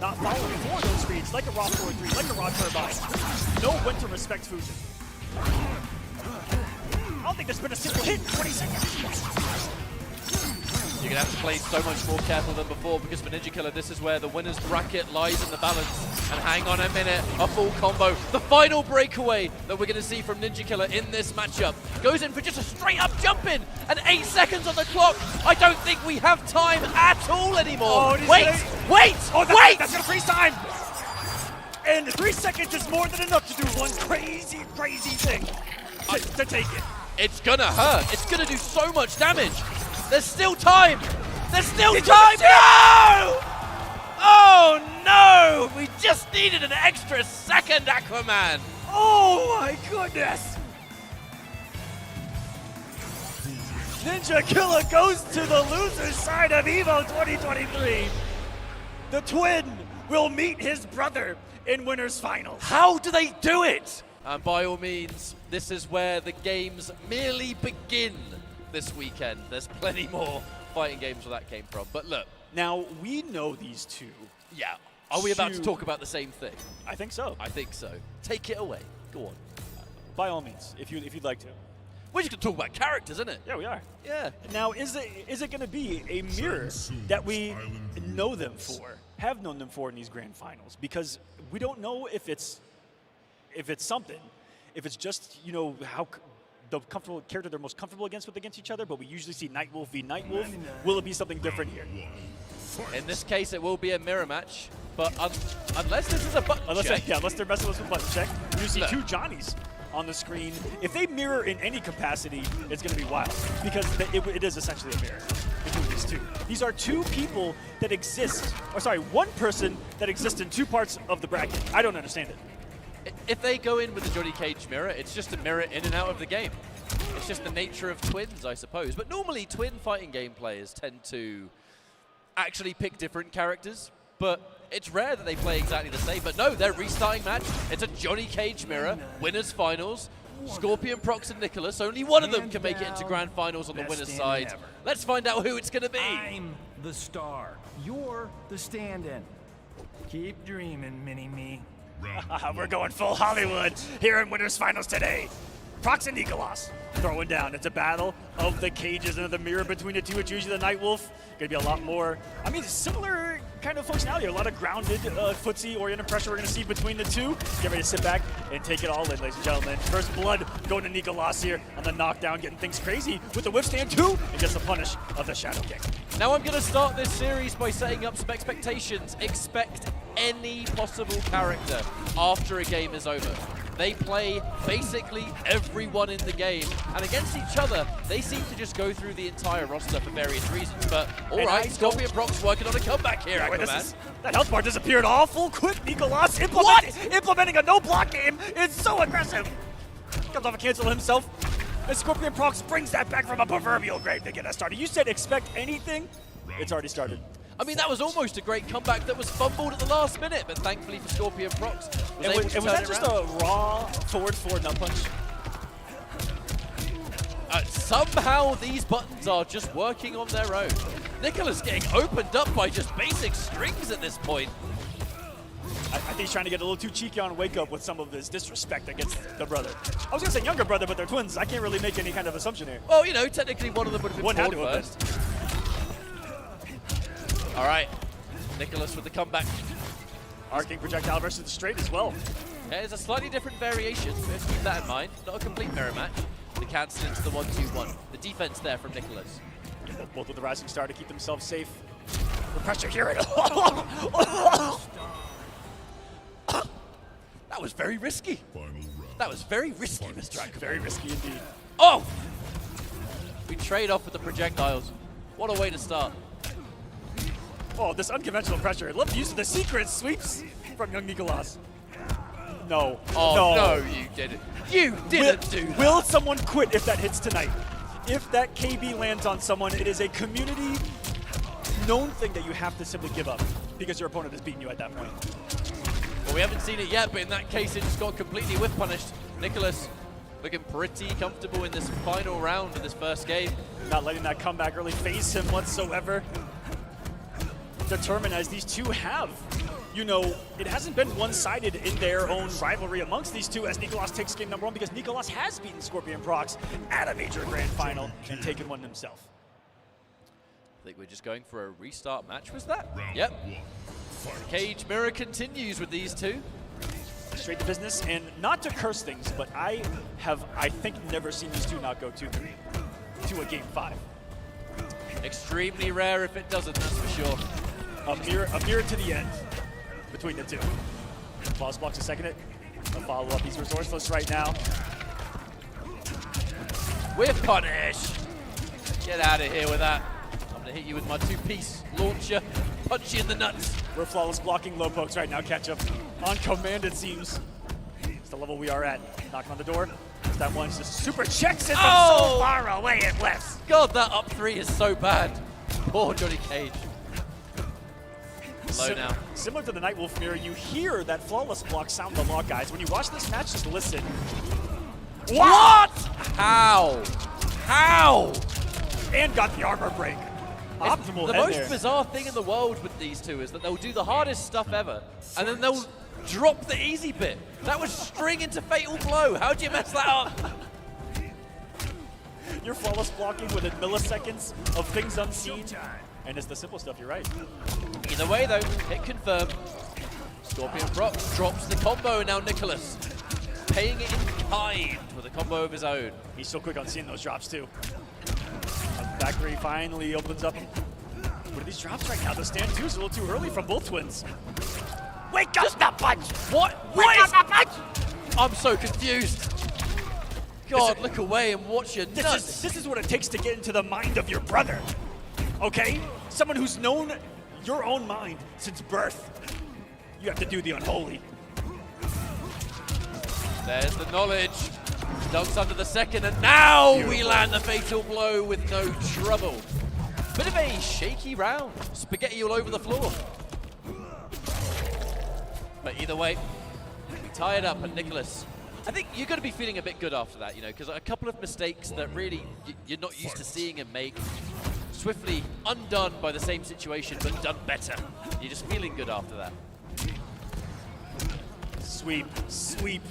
[SPEAKER 6] Not following for those reads, like a raw forward three, like a raw turbine. Know when to respect Fujin. I don't think there's been a single hit in 20 seconds.
[SPEAKER 2] You're going to have to play so much more careful than before, because for NinjaKilla, this is where the winner's bracket lies in the balance. And hang on a minute, a full combo. The final breakaway that we're going to see from NinjaKilla in this matchup. Goes in for just a straight up jump in, and 8 seconds on the clock. I don't think we have time at all anymore.
[SPEAKER 6] Oh,
[SPEAKER 2] wait!
[SPEAKER 6] Oh,
[SPEAKER 2] wait!
[SPEAKER 6] That's going to freeze time! And 3 seconds is more than enough to do one crazy, crazy thing to take it.
[SPEAKER 2] It's going to hurt. It's going to do so much damage. There's still time. There's still time. No! Oh, no! We just needed an extra second, Aquaman!
[SPEAKER 6] Oh my goodness! NinjaKilla goes to the loser's side of EVO 2023. The twin will meet his brother in winners finals.
[SPEAKER 2] How do they do it? And by all means, this is where the games merely begin this weekend. There's plenty more fighting games where that came from. But look.
[SPEAKER 6] Now, we know these two.
[SPEAKER 2] Yeah. Are we about to talk about the same thing?
[SPEAKER 6] I think so.
[SPEAKER 2] I think so. Take it away. Go on.
[SPEAKER 6] By all means, if you'd like to.
[SPEAKER 2] We're just going to talk about characters, isn't it?
[SPEAKER 6] Yeah, we are.
[SPEAKER 2] Yeah.
[SPEAKER 6] Now, is it going to be a mirror that we know them for, have known them for in these grand finals? Because we don't know if it's something, if it's just, you know, how the comfortable character they're most comfortable against each other, but we usually see Nightwolf v Nightwolf. Will it be something different here?
[SPEAKER 2] In this case, it will be a mirror match, but unless this is a button check.
[SPEAKER 6] Yeah, unless they're messing with a button check. You see two Johnnies on the screen. If they mirror in any capacity, it's going to be wild, because it is essentially a mirror between these two. These are two people that exist, or sorry, one person that exists in two parts of the bracket. I don't understand it.
[SPEAKER 2] If they go in with the Johnny Cage mirror, it's just a mirror in and out of the game. It's just the nature of twins, I suppose. But normally, twin fighting game players tend to actually pick different characters, but it's rare that they play exactly the same. But no, they're restarting match. It's a Johnny Cage mirror, winners finals. ScorpionProcs and NICOLAS, only one of them can make it into grand finals on the winner's side. Let's find out who it's going to be.
[SPEAKER 7] I'm the star. You're the stand-in. Keep dreaming, Mini-Me.
[SPEAKER 6] We're going full Hollywood here in winners finals today. Procs and NICOLAS throwing down. It's a battle of the cages and of the mirror between the two. It's usually the Nightwolf. Gonna be a lot more, I mean, similar kind of functionality. A lot of grounded, footsie-oriented pressure we're gonna see between the two. Get ready to sit back and take it all in, ladies and gentlemen. First blood going to NICOLAS here on the knockdown, getting things crazy with the whip stand too, and gets the punish of the shadow kick.
[SPEAKER 2] Now I'm gonna start this series by setting up some expectations. Expect any possible character after a game is over. They play basically everyone in the game, and against each other, they seem to just go through the entire roster for various reasons. But all right, ScorpionProcs working on a comeback here, Aquaman.
[SPEAKER 6] That health bar disappeared awful quick. NICOLAS implementing a no-block game. It's so aggressive. Comes off a cancel himself. And ScorpionProcs brings that back from a proverbial grave to get us started. You said expect anything. It's already started.
[SPEAKER 2] I mean, that was almost a great comeback that was fumbled at the last minute, but thankfully for ScorpionProcs, was
[SPEAKER 6] that just a raw forward nut punch?
[SPEAKER 2] Somehow these buttons are just working on their own. NICOLAS getting opened up by just basic strings at this point.
[SPEAKER 6] I think he's trying to get a little too cheeky on Wake Up with some of his disrespect against the brother. I was going to say younger brother, but they're twins. I can't really make any kind of assumption here.
[SPEAKER 2] Well, you know, technically one of them would have been born first. All right, NICOLAS with the comeback.
[SPEAKER 6] Arcing projectile versus the straight as well.
[SPEAKER 2] Yeah, it's a slightly different variation, so let's keep that in mind. Not a complete mirror match. The cancel into the 1-2-1. The defense there from NICOLAS.
[SPEAKER 6] Both with the rising star to keep themselves safe. The pressure here.
[SPEAKER 2] That was very risky. That was very risky, Mr. Aquaman.
[SPEAKER 6] Very risky indeed.
[SPEAKER 2] Oh! We trade off with the projectiles. What a way to start.
[SPEAKER 6] Oh, this unconventional pressure. I love the use of the secret sweeps from young NICOLAS. No.
[SPEAKER 2] Oh, no, you didn't. You didn't do that.
[SPEAKER 6] Will someone quit if that hits tonight? If that KB lands on someone, it is a community known thing that you have to simply give up because your opponent has beaten you at that point.
[SPEAKER 2] Well, we haven't seen it yet, but in that case, it just got completely whiff punished. NICOLAS looking pretty comfortable in this final round of this first game.
[SPEAKER 6] Not letting that comeback really phase him whatsoever. Determined as these two have. You know, it hasn't been one-sided in their own rivalry amongst these two as NICOLAS takes game number one because NICOLAS has beaten ScorpionProcs at a major grand final and taken one himself.
[SPEAKER 2] I think we're just going for a restart match, was that? Yep. Cage mirror continues with these two.
[SPEAKER 6] Straight to business, and not to curse things, but I think, never seen these two not go to a game 5.
[SPEAKER 2] Extremely rare if it doesn't, that's for sure.
[SPEAKER 6] A mirror to the end between the two. Claus blocks a second it. A follow-up. He's resourceless right now.
[SPEAKER 2] Whip punish. Get out of here with that. I'm going to hit you with my 2-piece launcher. Punch you in the nuts.
[SPEAKER 6] We're flawless blocking low pokes right now, catch up. On command, it seems. It's the level we are at. Knocking on the door. That one's just super checks it from so far away it left.
[SPEAKER 2] God, that up 3 is so bad. Poor Johnny Cage. Low now.
[SPEAKER 6] Similar to the Nightwolf mirror, you hear that flawless block sound a lot, guys. When you watch this match, just listen.
[SPEAKER 2] What? How? How?
[SPEAKER 6] And got the armor break. Optimal
[SPEAKER 2] The
[SPEAKER 6] head
[SPEAKER 2] most
[SPEAKER 6] there.
[SPEAKER 2] bizarre thing in the world with these two is that they'll do the hardest stuff ever, and then they'll drop the easy bit. That was string into fatal blow. How'd you mess that up?
[SPEAKER 6] You're flawless blocking within milliseconds of things unseen. And it's the simple stuff, you're right.
[SPEAKER 2] Either way, though, hit confirm. ScorpionProcs drops the combo, and now NICOLAS paying it in kind with a combo of his own.
[SPEAKER 6] He's so quick on seeing those drops, too. Valkyrie finally opens up. What are these drops right now? The stand 2 is a little too early from both twins. Wake up, that punch!
[SPEAKER 2] What?
[SPEAKER 6] Wake up, that punch!
[SPEAKER 2] I'm so confused. God, look away and watch your nuts.
[SPEAKER 6] This is what it takes to get into the mind of your brother. Okay? Someone who's known your own mind since birth. You have to do the unholy.
[SPEAKER 2] There's the knowledge. Dunks under the second, and now we land the fatal blow with no trouble. Bit of a shaky round. Spaghetti all over the floor. But either way, we tie it up, and NICOLAS, I think you're going to be feeling a bit good after that, you know, because a couple of mistakes that really you're not used to seeing him make, swiftly undone by the same situation, but done better. You're just feeling good after that.
[SPEAKER 6] Sweep, sweep.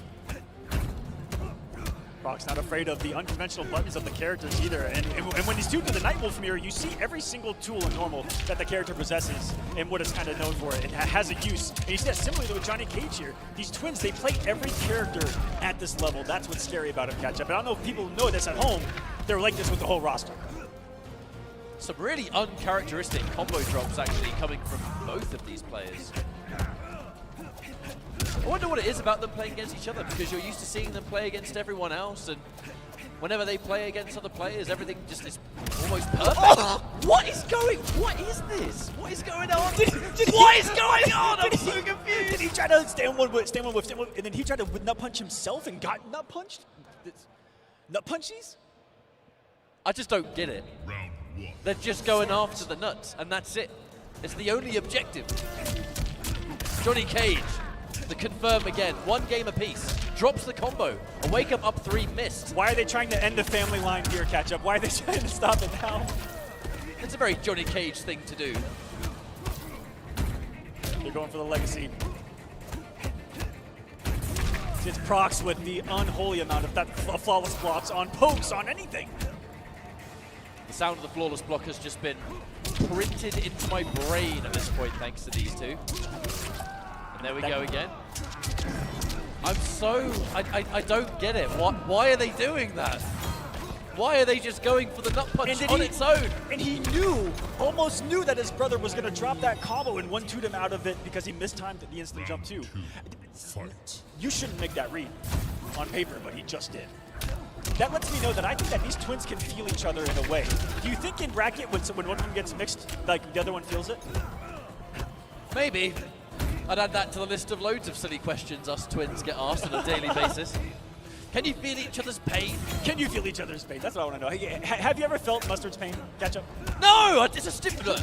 [SPEAKER 6] Procs not afraid of the unconventional buttons of the characters either. And when he's tuned to the Nightwolf mirror, you see every single tool in normal that the character possesses and what it's kind of known for. It has a use. And you see that similarly with Johnny Cage here. These twins, they play every character at this level. That's what's scary about him, catch up. And I don't know if people know this at home. They're like this with the whole roster.
[SPEAKER 2] Some really uncharacteristic combo drops actually coming from both of these players. I wonder what it is about them playing against each other, because you're used to seeing them play against everyone else, and whenever they play against other players, everything just is almost perfect. Oh, what is this? What is going on? What is going on? I'm so confused.
[SPEAKER 6] Did he try to stand one whip, and then he tried to nut punch himself and got nut punched? Nut punchies?
[SPEAKER 2] I just don't get it. They're just going after the nuts, and that's it. It's the only objective. Johnny Cage, the confirm again, 1 game apiece, drops the combo, a wake up 3 missed.
[SPEAKER 6] Why are they trying to end the family line here, catch up? Why are they trying to stop it now?
[SPEAKER 2] It's a very Johnny Cage thing to do.
[SPEAKER 6] They're going for the legacy. It's Procs with the unholy amount of that flawless blocks on pokes, on anything.
[SPEAKER 2] The sound of the flawless block has just been printed into my brain at this point, thanks to these two. And there we go again. I don't get it. Why are they doing that? Why are they just going for the nut punch on its own?
[SPEAKER 6] And he almost knew that his brother was going to drop that combo and 1-2'd him out of it because he mistimed the instant jump too. You shouldn't make that read on paper, but he just did. That lets me know that I think that these twins can feel each other in a way. Do you think in bracket when one of them gets mixed, like the other one feels it?
[SPEAKER 2] Maybe. I'd add that to the list of loads of silly questions us twins get asked on a daily basis. Can you feel each other's pain?
[SPEAKER 6] Can you feel each other's pain? That's what I want to know. Hey, have you ever felt Mustard's pain? Catch up?
[SPEAKER 2] No, it's a stimulant.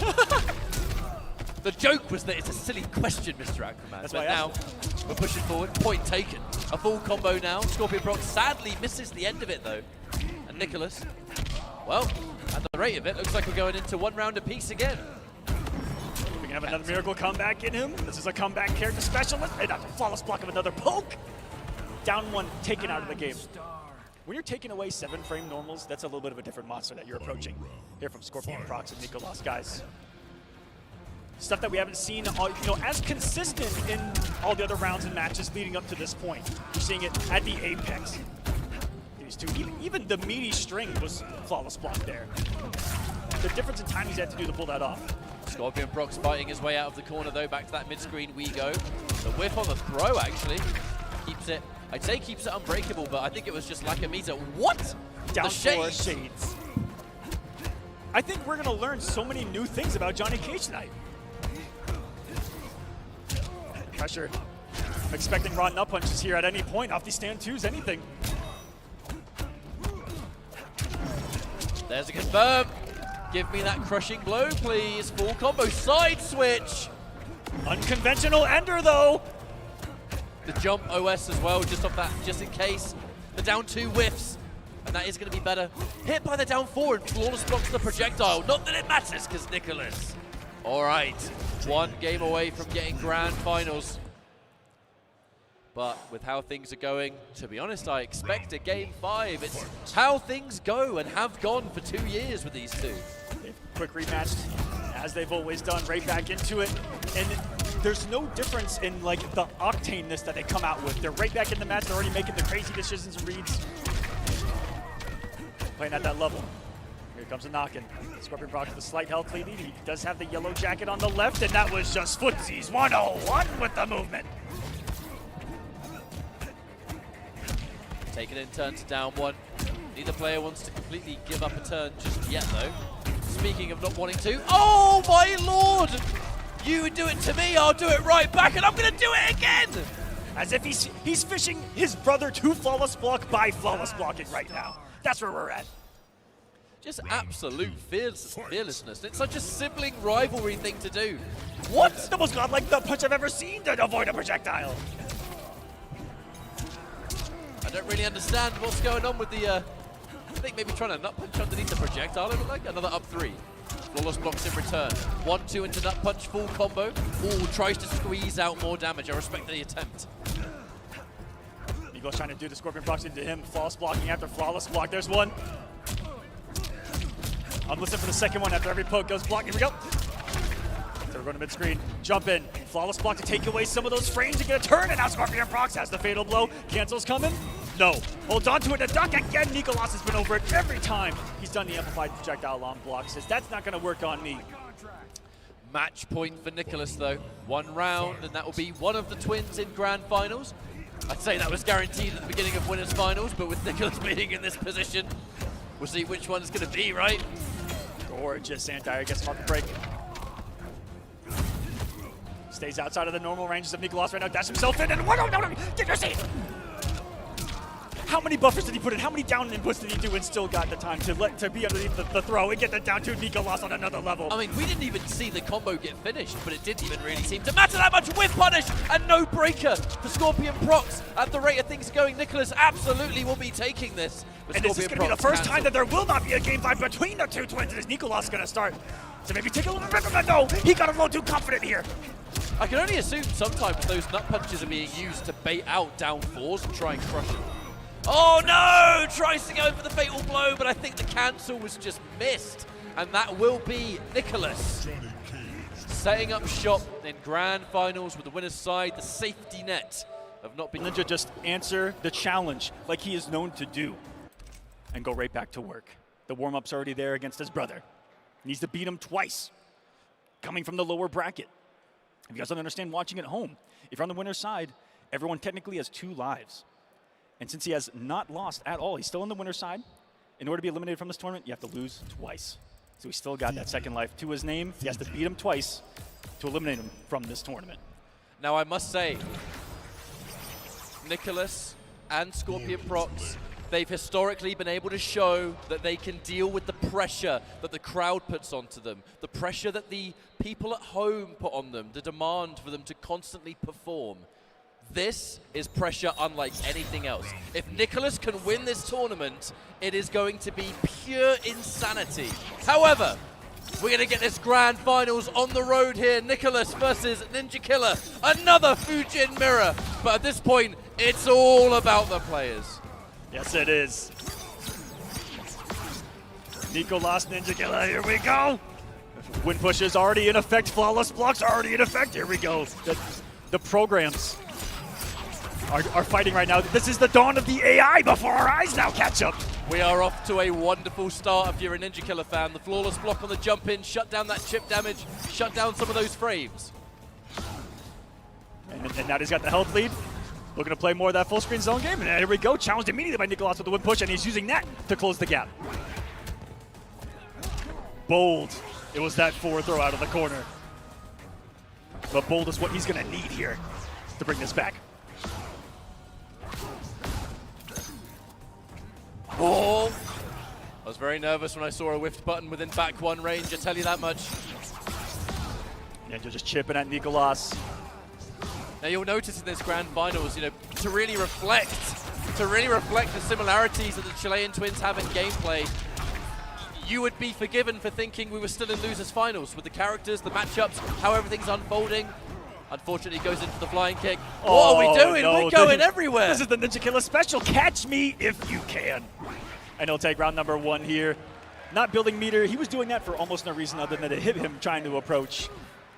[SPEAKER 2] The joke was that it's a silly question, Mr. Aquaman.
[SPEAKER 6] That's
[SPEAKER 2] but
[SPEAKER 6] why I
[SPEAKER 2] now we're pushing forward. Point taken. A full combo now. ScorpionProcs sadly misses the end of it though. And NICOLAS, well, at the rate of it, looks like we're going into 1 round apiece again.
[SPEAKER 6] We can have another miracle comeback in him. This is a comeback character specialist. And a flawless block of another poke. Down 1, taken out of the game. When you're taking away 7-frame normals, that's a little bit of a different monster that you're approaching. Here from ScorpionProcs and NICOLAS, guys. Stuff that we haven't seen, as consistent in all the other rounds and matches leading up to this point. You're seeing it at the apex. These two, even the meaty string was flawless block there. The difference in time he's had to do to pull that off.
[SPEAKER 2] ScorpionProcs fighting his way out of the corner though. Back to that mid-screen we go. The whiff on the throw actually keeps it. I'd say keeps it unbreakable, but I think it was just lack of meter. What?
[SPEAKER 6] Down
[SPEAKER 2] the
[SPEAKER 6] 4 shades. I think we're going to learn so many new things about Johnny Cage tonight. pressure. I'm expecting raw nut punches here at any point off these stand twos, anything.
[SPEAKER 2] There's a confirm. Give me that crushing blow, please. Full combo, side switch.
[SPEAKER 6] Unconventional ender, though.
[SPEAKER 2] The jump OS as well, just off that, just in case. The down 2 whiffs, and that is going to be better. Hit by the down 4 and flawless blocks the projectile. Not that it matters, because NICOLAS. All right, 1 game away from getting grand finals. But with how things are going, to be honest, I expect a game 5. It's how things go and have gone for 2 years with these two.
[SPEAKER 6] Quick rematch, as they've always done, right back into it. And there's no difference in like the octaneness that they come out with. They're right back in the match. They're already making the crazy decisions and reads. Playing at that level. Here comes a knock-in. ScorpionProcs with a slight health lead. He does have the yellow jacket on the left, and that was just footsies 101 with the movement.
[SPEAKER 2] Taking in turn to down 1. Neither player wants to completely give up a turn just yet, though. Speaking of not wanting to, oh my lord! You do it to me, I'll do it right back, and I'm gonna do it again!
[SPEAKER 6] As if he's fishing his brother to flawless block by flawless blocking right now. That's where we're at.
[SPEAKER 2] Just absolute fearlessness. It's such a sibling rivalry thing to do. What?
[SPEAKER 6] That's the most godlike nut punch I've ever seen to avoid a projectile.
[SPEAKER 2] I don't really understand what's going on with the, I think maybe trying to nut punch underneath the projectile, it looked like. Another up 3. Flawless blocks in return. 1-2 into nut punch, full combo. Ooh, tries to squeeze out more damage. I respect the attempt.
[SPEAKER 6] NICOLAS trying to do the ScorpionProcs into him. Flawless blocking after flawless block. There's one. I'm listening for the second one after every poke goes block. Here we go. So we're going to mid-screen. Jump in. Flawless block to take away some of those frames and get a turn. And now ScorpionProcs has the fatal blow. Cancel's coming. No. Holds on to it. The duck again. NICOLAS has been over it every time he's done the amplified projectile on block. Says that's not going to work on me.
[SPEAKER 2] Match point for NICOLAS, though. 1 round, and that will be one of the twins in grand finals. I'd say that was guaranteed at the beginning of winners finals, but with NICOLAS being in this position, we'll see which one it's going to be, right?
[SPEAKER 6] Gorgeous anti-air gets him off the break. Stays outside of the normal ranges of NICOLAS right now. Dash himself in and no, get your seat! How many buffers did he put in? How many down inputs did he do and still got the time to be underneath the throw and get the down to NICOLAS on another level?
[SPEAKER 2] I mean, we didn't even see the combo get finished, but it didn't even really seem to matter that much. Whiff punish and no breaker for ScorpionProcs. At the rate of things going, NICOLAS absolutely will be taking this.
[SPEAKER 6] And this is going to be the first time that there will not be a game 5 between the two twins. Is NICOLAS going to start? So maybe take a little bit of a no. He got a little too confident here.
[SPEAKER 2] I can only assume sometimes those nut punches are being used to bait out down 4s and try and crush it. Oh no! Tries to go for the fatal blow, but I think the cancel was just missed. And that will be NICOLAS setting up shop in grand finals with the winner's side, the safety net of not being...
[SPEAKER 6] Ninja just answer the challenge like he is known to do and go right back to work. The warm-up's already there against his brother. Needs to beat him twice, coming from the lower bracket. If you guys don't understand watching at home, if you're on the winner's side, everyone technically has 2 lives. And since he has not lost at all, he's still on the winner's side. In order to be eliminated from this tournament, you have to lose twice. So he's still got that second life to his name. He has to beat him twice to eliminate him from this tournament.
[SPEAKER 2] Now I must say, NICOLAS and ScorpionProcs, they've historically been able to show that they can deal with the pressure that the crowd puts onto them, the pressure that the people at home put on them, the demand for them to constantly perform. This is pressure unlike anything else. If NICOLAS can win this tournament, it is going to be pure insanity. However, we're going to get this grand finals on the road here. NICOLAS versus NinjaKilla. Another Fujin mirror. But at this point, it's all about the players.
[SPEAKER 6] Yes, it is. NICOLAS, NinjaKilla, here we go. Wind push is already in effect. Flawless blocks are already in effect. Here we go. The programs are fighting right now. This is the dawn of the AI before our eyes now catch up.
[SPEAKER 2] We are off to a wonderful start if you're a NinjaKilla fan. The flawless block on the jump in, shut down that chip damage, shut down some of those frames.
[SPEAKER 6] And now he's got the health lead. Looking to play more of that full screen zone game. And here we go. Challenged immediately by NICOLAS with the wind push, and he's using that to close the gap. Bold. It was that forward throw out of the corner. But bold is what he's going to need here. to bring this back.
[SPEAKER 2] Oh! I was very nervous when I saw a whiffed button within back one range, I tell you that much.
[SPEAKER 6] Ninja just chipping at NICOLAS.
[SPEAKER 2] Now you'll notice in this grand finals, you know, to really reflect the similarities that the Chilean twins have in gameplay, you would be forgiven for thinking we were still in losers finals with the characters, the matchups, how everything's unfolding. Unfortunately, he goes into the flying kick. What are we doing?
[SPEAKER 6] No,
[SPEAKER 2] we're going everywhere.
[SPEAKER 6] This is the NinjaKilla special. Catch me if you can. And he'll take round number 1 here. Not building meter. He was doing that for almost no reason other than to hit him trying to approach.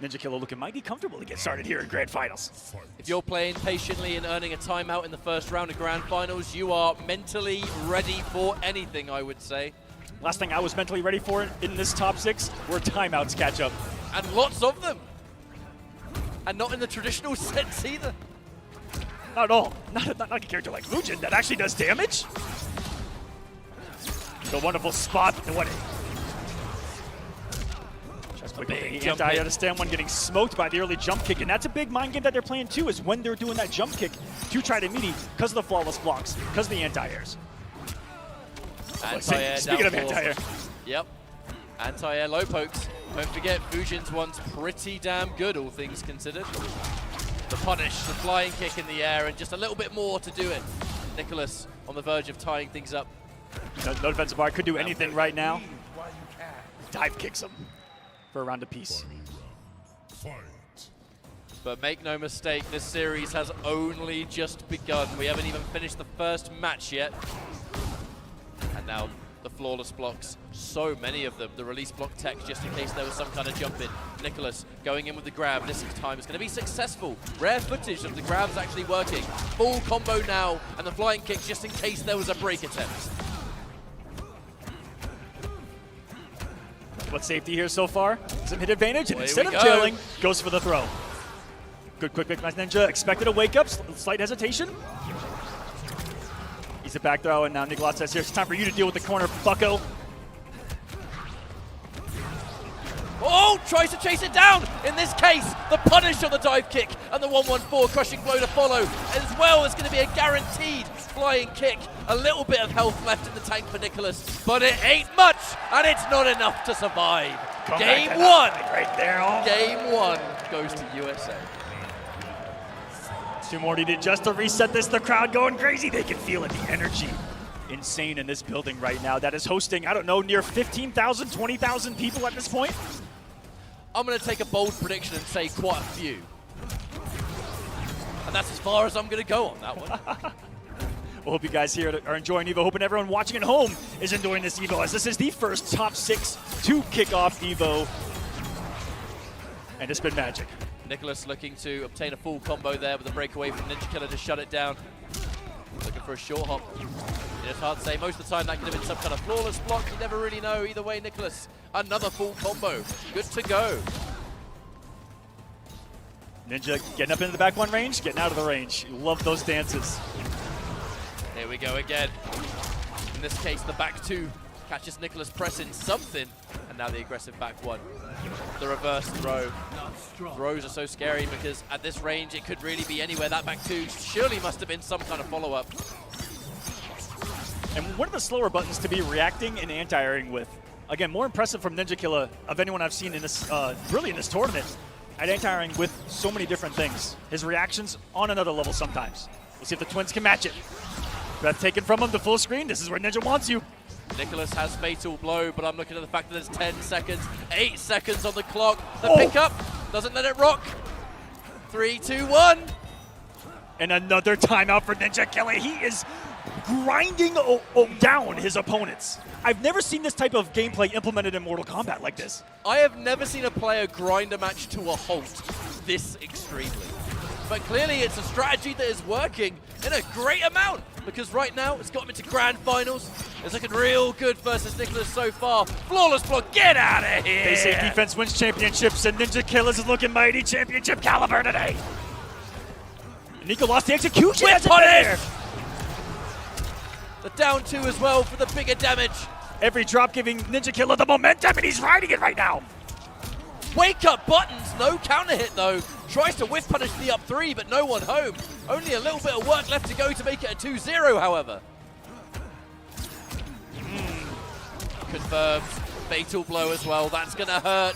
[SPEAKER 6] NinjaKilla looking mighty comfortable to get started here in grand finals.
[SPEAKER 2] If you're playing patiently and earning a timeout in the first round of grand finals, you are mentally ready for anything, I would say.
[SPEAKER 6] Last thing I was mentally ready for in this top 6 were timeouts catch up.
[SPEAKER 2] And lots of them. And not in the traditional sense either.
[SPEAKER 6] Not at all. Not like a character like Fujin that actually does damage. The wonderful spot. What? Just
[SPEAKER 2] big
[SPEAKER 6] the anti understand one getting smoked by the early jump kick, and that's a big mind game that they're playing too. Is when they're doing that jump kick to try to meet because of the flawless blocks, because of the anti-airs. Speaking of anti-air.
[SPEAKER 2] Yep. Anti-air low pokes. Don't forget, Fujin's one's pretty damn good, all things considered. The punish, the flying kick in the air, and just a little bit more to do it. NICOLAS on the verge of tying things up.
[SPEAKER 6] No defensive bar, could do anything right now. Dive kicks him for a round apiece.
[SPEAKER 2] But make no mistake, this series has only just begun. We haven't even finished the first match yet. And now the flawless blocks, so many of them. The release block tech, just in case there was some kind of jump in. NICOLAS going in with the grab. This time is going to be successful. Rare footage of the grabs actually working. Full combo now, and the flying kick just in case there was a break attempt.
[SPEAKER 6] What safety here so far? Some hit advantage, and
[SPEAKER 2] Away
[SPEAKER 6] instead of
[SPEAKER 2] we go.
[SPEAKER 6] jailing, goes for the throw. Good quick pick by Ninja. Expected a wake up, slight hesitation. He's a back throw, and now NICOLAS says, "Here, it's time for you to deal with the corner, bucko."
[SPEAKER 2] Oh, tries to chase it down. In this case, the punish on the dive kick and the 114 crushing blow to follow. As well, it's going to be a guaranteed flying kick. A little bit of health left in the tank for NICOLAS, but it ain't much, and it's not enough to survive. Game 1.
[SPEAKER 6] Right there. Oh.
[SPEAKER 2] Game 1 goes to USA.
[SPEAKER 6] 2 more needed just to reset this. The crowd going crazy. They can feel it. The energy insane in this building right now that is hosting, I don't know, near 15,000, 20,000 people at this point.
[SPEAKER 2] I'm going to take a bold prediction and say quite a few. And that's as far as I'm going to go on that one.
[SPEAKER 6] Well, hope you guys here are enjoying EVO. Hoping everyone watching at home is enjoying this EVO, as this is the first top 6 to kick off EVO. And it's been magic.
[SPEAKER 2] NICOLAS looking to obtain a full combo there with a breakaway from NinjaKilla to shut it down. Looking for a short hop. It's hard to say. Most of the time that could have been some kind of flawless block. You never really know. Either way, NICOLAS, another full combo. Good to go.
[SPEAKER 6] Ninja getting up into the back one range, getting out of the range. You love those dances.
[SPEAKER 2] Here we go again. In this case, the back 2 catches NICOLAS pressing something. And now the aggressive back 1. The reverse throw. Throws are so scary because at this range, it could really be anywhere. That back 2 surely must have been some kind of follow-up.
[SPEAKER 6] And one of the slower buttons to be reacting and anti-airing with. Again, more impressive from NinjaKilla of anyone I've seen in this, really in this tournament, at anti-airing with so many different things. His reactions on another level sometimes. We'll see if the twins can match it. Breath taken from him to full screen. This is where Ninja wants you.
[SPEAKER 2] NICOLAS has fatal blow, but I'm looking at the fact that there's 10 seconds, 8 seconds on the clock. The pickup doesn't let it rock. 3, 2, 1.
[SPEAKER 6] And another timeout for NinjaKilla. He is grinding down his opponents. I've never seen this type of gameplay implemented in Mortal Kombat like this.
[SPEAKER 2] I have never seen a player grind a match to a halt this extremely. But clearly it's a strategy that is working in a great amount, because right now it's got him into grand finals. It's looking real good versus NICOLAS so far. Flawless block, get out of here!
[SPEAKER 6] Base safe defense wins championships, and NinjaKilla is looking mighty championship caliber today. Nico lost the execution.
[SPEAKER 2] With punish! The down 2 as well for the bigger damage.
[SPEAKER 6] Every drop giving NinjaKilla the momentum, and he's riding it right now.
[SPEAKER 2] Wake up buttons, no counter hit though. Tries to whiff punish the up 3, but no one home. Only a little bit of work left to go to make it a 2-0, however. Confirmed. Fatal blow as well. That's going to hurt.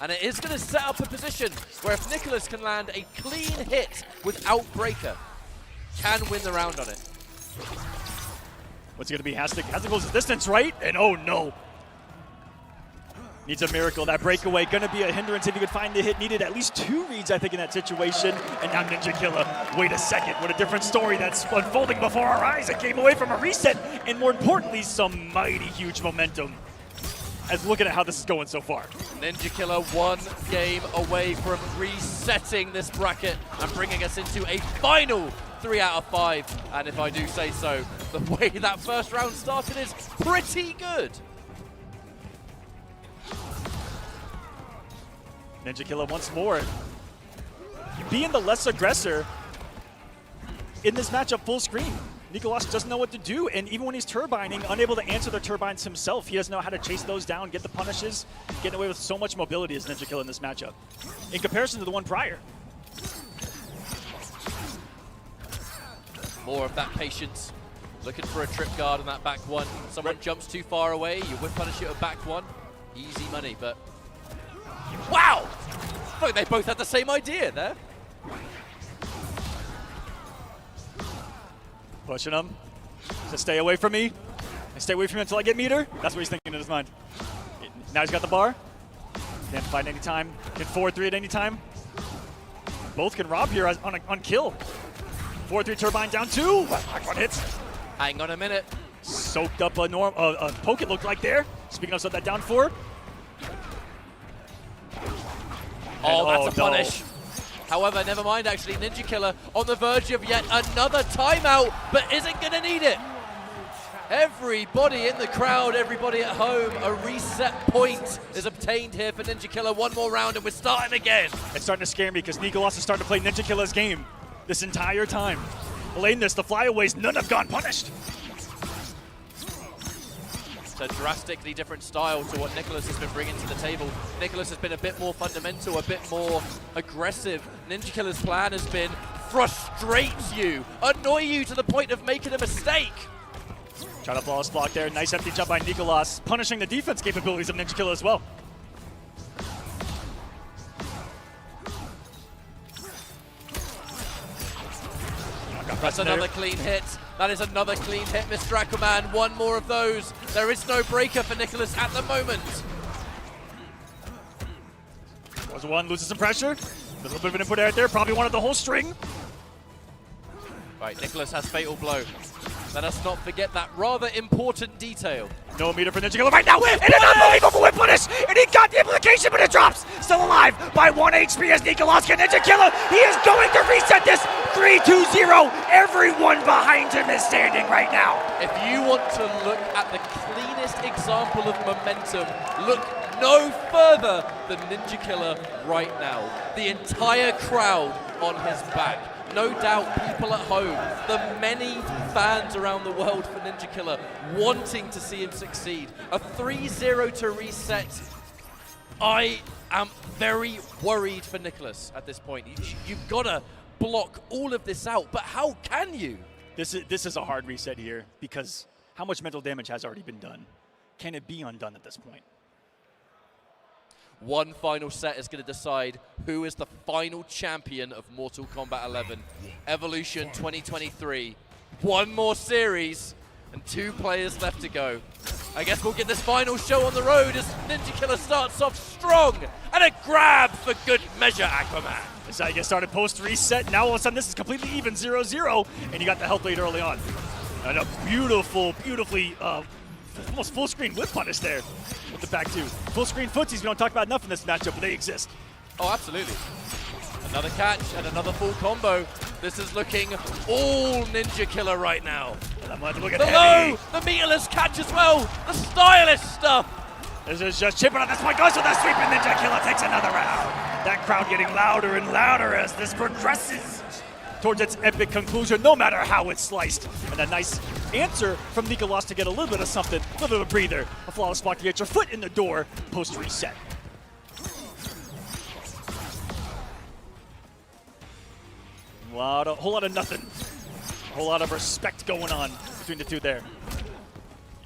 [SPEAKER 2] And it is going to set up a position where if NICOLAS can land a clean hit without breaker, can win the round on it.
[SPEAKER 6] What's it going to be? Has to close his distance, right? And oh no. Needs a miracle. That breakaway going to be a hindrance if he could find the hit. Needed at least 2 reads, I think, in that situation. And now NinjaKilla. Wait a second. What a different story that's unfolding before our eyes. It came away from a reset. And more importantly, some mighty huge momentum. As looking at how this is going so far.
[SPEAKER 2] NinjaKilla 1 game away from resetting this bracket and bringing us into a final 3 out of 5. And if I do say so, the way that first round started is pretty good.
[SPEAKER 6] NinjaKilla once more being the less aggressor in this matchup full screen. NICOLAS doesn't know what to do, and even when he's turbining, unable to answer the turbines himself, he doesn't know how to chase those down, get the punishes, getting away with so much mobility as NinjaKilla in this matchup, in comparison to the one prior.
[SPEAKER 2] More of that patience. Looking for a trip guard on that back one. Someone jumps too far away, you whip punish it with back one. Easy money, but... Wow! I thought they both had the same idea there.
[SPEAKER 6] Pushing him to stay away from me. And stay away from me until I get meter. That's what he's thinking in his mind. Now he's got the bar. Can't find any time. Can 4-3 at any time. Both can rob here on kill. 4-3 turbine down 2. Back one hits.
[SPEAKER 2] Hang on a minute.
[SPEAKER 6] Soaked up a poke, it looked like there. Speaking of that down 4.
[SPEAKER 2] Oh, that's a punish. However, never mind, actually, NinjaKilla on the verge of yet another timeout, but isn't going to need it. Everybody in the crowd, everybody at home, a reset point is obtained here for NinjaKilla. One more round and we're starting again.
[SPEAKER 6] It's starting to scare me because NICOLAS is starting to play NinjaKilla's game this entire time. Lateness, the flyaways, none have gone punished.
[SPEAKER 2] A drastically different style to what NICOLAS has been bringing to the table. NICOLAS has been a bit more fundamental, a bit more aggressive. NinjaKilla's plan has been frustrate you, annoy you to the point of making a mistake.
[SPEAKER 6] Try to flawless block there. Nice empty jump by NICOLAS, punishing the defense capabilities of NinjaKilla as well.
[SPEAKER 2] That's another clean hit. That is another clean hit, Mr. Aquaman. One more of those. There is no breaker for NICOLAS at the moment.
[SPEAKER 6] Was one, loses some pressure. A little bit of an input right there. Probably wanted the whole string.
[SPEAKER 2] Right, NICOLAS has fatal blow. Let us not forget that rather important detail.
[SPEAKER 6] No meter for NinjaKilla right now. And an unbelievable whip punish. And he got the implication, but it drops. Still alive by 1 HP as NICOLAS can NinjaKilla. He is going to reset this 3-2-0. Everyone behind him is standing right now.
[SPEAKER 2] If you want to look at the cleanest example of momentum, look no further than NinjaKilla right now. The entire crowd on his back. No doubt people at home, the many fans around the world for NinjaKilla wanting to see him succeed. A 3-0 to reset. I am very worried for NICOLAS at this point. You've got to block all of this out, but how can you?
[SPEAKER 6] This is a hard reset here because how much mental damage has already been done? Can it be undone at this point?
[SPEAKER 2] One final set is going to decide who is the final champion of Mortal Kombat 11. Evolution 2023. One more series and 2 players left to go. I guess we'll get this final show on the road as NinjaKilla starts off strong and a grab for good measure, Aquaman.
[SPEAKER 6] This is how you get started post-reset. Now all of a sudden this is completely even 0-0 and you got the health lead early on. And a beautifully almost full screen whip punish there with the back 2. Full screen footsies we don't talk about enough in this matchup, but they exist.
[SPEAKER 2] Oh, absolutely. Another catch and another full combo. This is looking all NinjaKilla right now.
[SPEAKER 6] I'm going to look at
[SPEAKER 2] the
[SPEAKER 6] heavy.
[SPEAKER 2] low, the meterless catch as well, the stylish stuff.
[SPEAKER 6] This is just chipping on this one, goes with the sweep, and NinjaKilla takes another round. That crowd getting louder and louder as this progresses towards its epic conclusion, no matter how it's sliced. And a nice answer from NICOLAS to get a little bit of something, a little bit of a breather. A flawless block to get your foot in the door post-reset. Whole lot of nothing. A whole lot of respect going on between the two there.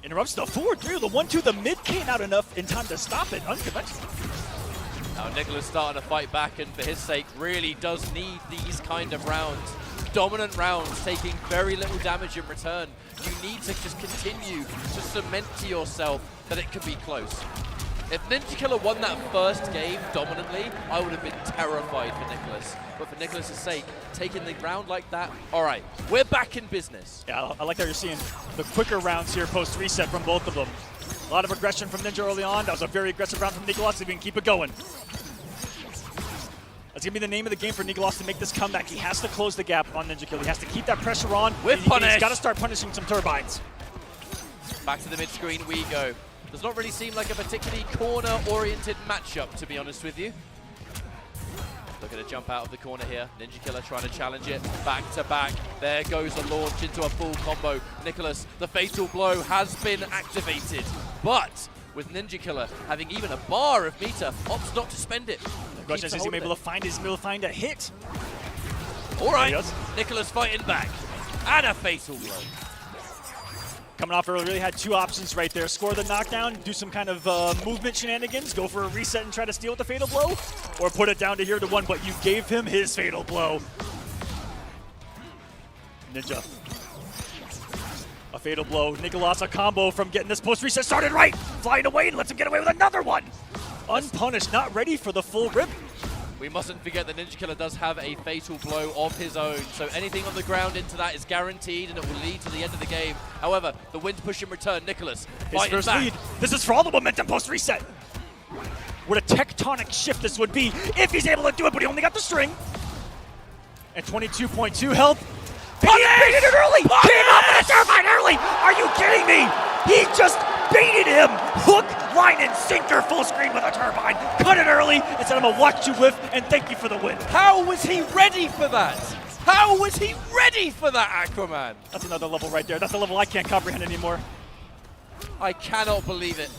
[SPEAKER 6] Interrupts the forward 3, the 1-2, the mid came out enough in time to stop it. Unconventional.
[SPEAKER 2] Now NICOLAS starting to fight back, and for his sake really does need these kind of rounds. Dominant rounds, taking very little damage in return. You need to just continue to cement to yourself that it can be close. If NinjaKilla won that first game dominantly, I would have been terrified for NICOLAS. But for NICOLAS' sake, taking the round like that, all right, we're back in business.
[SPEAKER 6] Yeah, I like how you're seeing the quicker rounds here post-reset from both of them. A lot of aggression from Ninja early on. That was a very aggressive round from NICOLAS, if we can keep it going. That's going to be the name of the game for NICOLAS to make this comeback. He has to close the gap on NinjaKilla. He has to keep that pressure on.
[SPEAKER 2] With punish.
[SPEAKER 6] He's got to start punishing some turbines.
[SPEAKER 2] Back to the mid-screen we go. Does not really seem like a particularly corner-oriented matchup, to be honest with you. Looking to jump out of the corner here. NinjaKilla trying to challenge it. Back to back. There goes a launch into a full combo. NICOLAS, the fatal blow has been activated. But with NinjaKilla having even a bar of meter, opts not to spend it.
[SPEAKER 6] The question is he able to find a hit?
[SPEAKER 2] All right, NICOLAS fighting back. And a fatal blow.
[SPEAKER 6] Coming off early, really had two options right there. Score the knockdown, do some kind of movement shenanigans, go for a reset and try to steal with the fatal blow, or put it down to here to one, but you gave him his fatal blow. Ninja. A fatal blow. NICOLAS a combo from getting this post reset started right. Flying away and lets him get away with another one. Unpunished, not ready for the full rip.
[SPEAKER 2] We mustn't forget that NinjaKilla does have a fatal blow of his own, so anything on the ground into that is guaranteed and it will lead to the end of the game. However, the wind push in return, NICOLAS fighting
[SPEAKER 6] first
[SPEAKER 2] back.
[SPEAKER 6] lead. This is for all the momentum post-reset. What a tectonic shift this would be if he's able to do it, but he only got the string. And 22.2 health. He baited it early! Came up with a turbine early! Are you kidding me? He just baited him! Hook, line, and sinker full screen with a turbine. Cut it early and said, I'm gonna watch you whiff and thank you for the win.
[SPEAKER 2] How was he ready for that? How was he ready for that, Aquaman?
[SPEAKER 6] That's another level right there. That's a level I can't comprehend anymore.
[SPEAKER 2] I cannot believe it.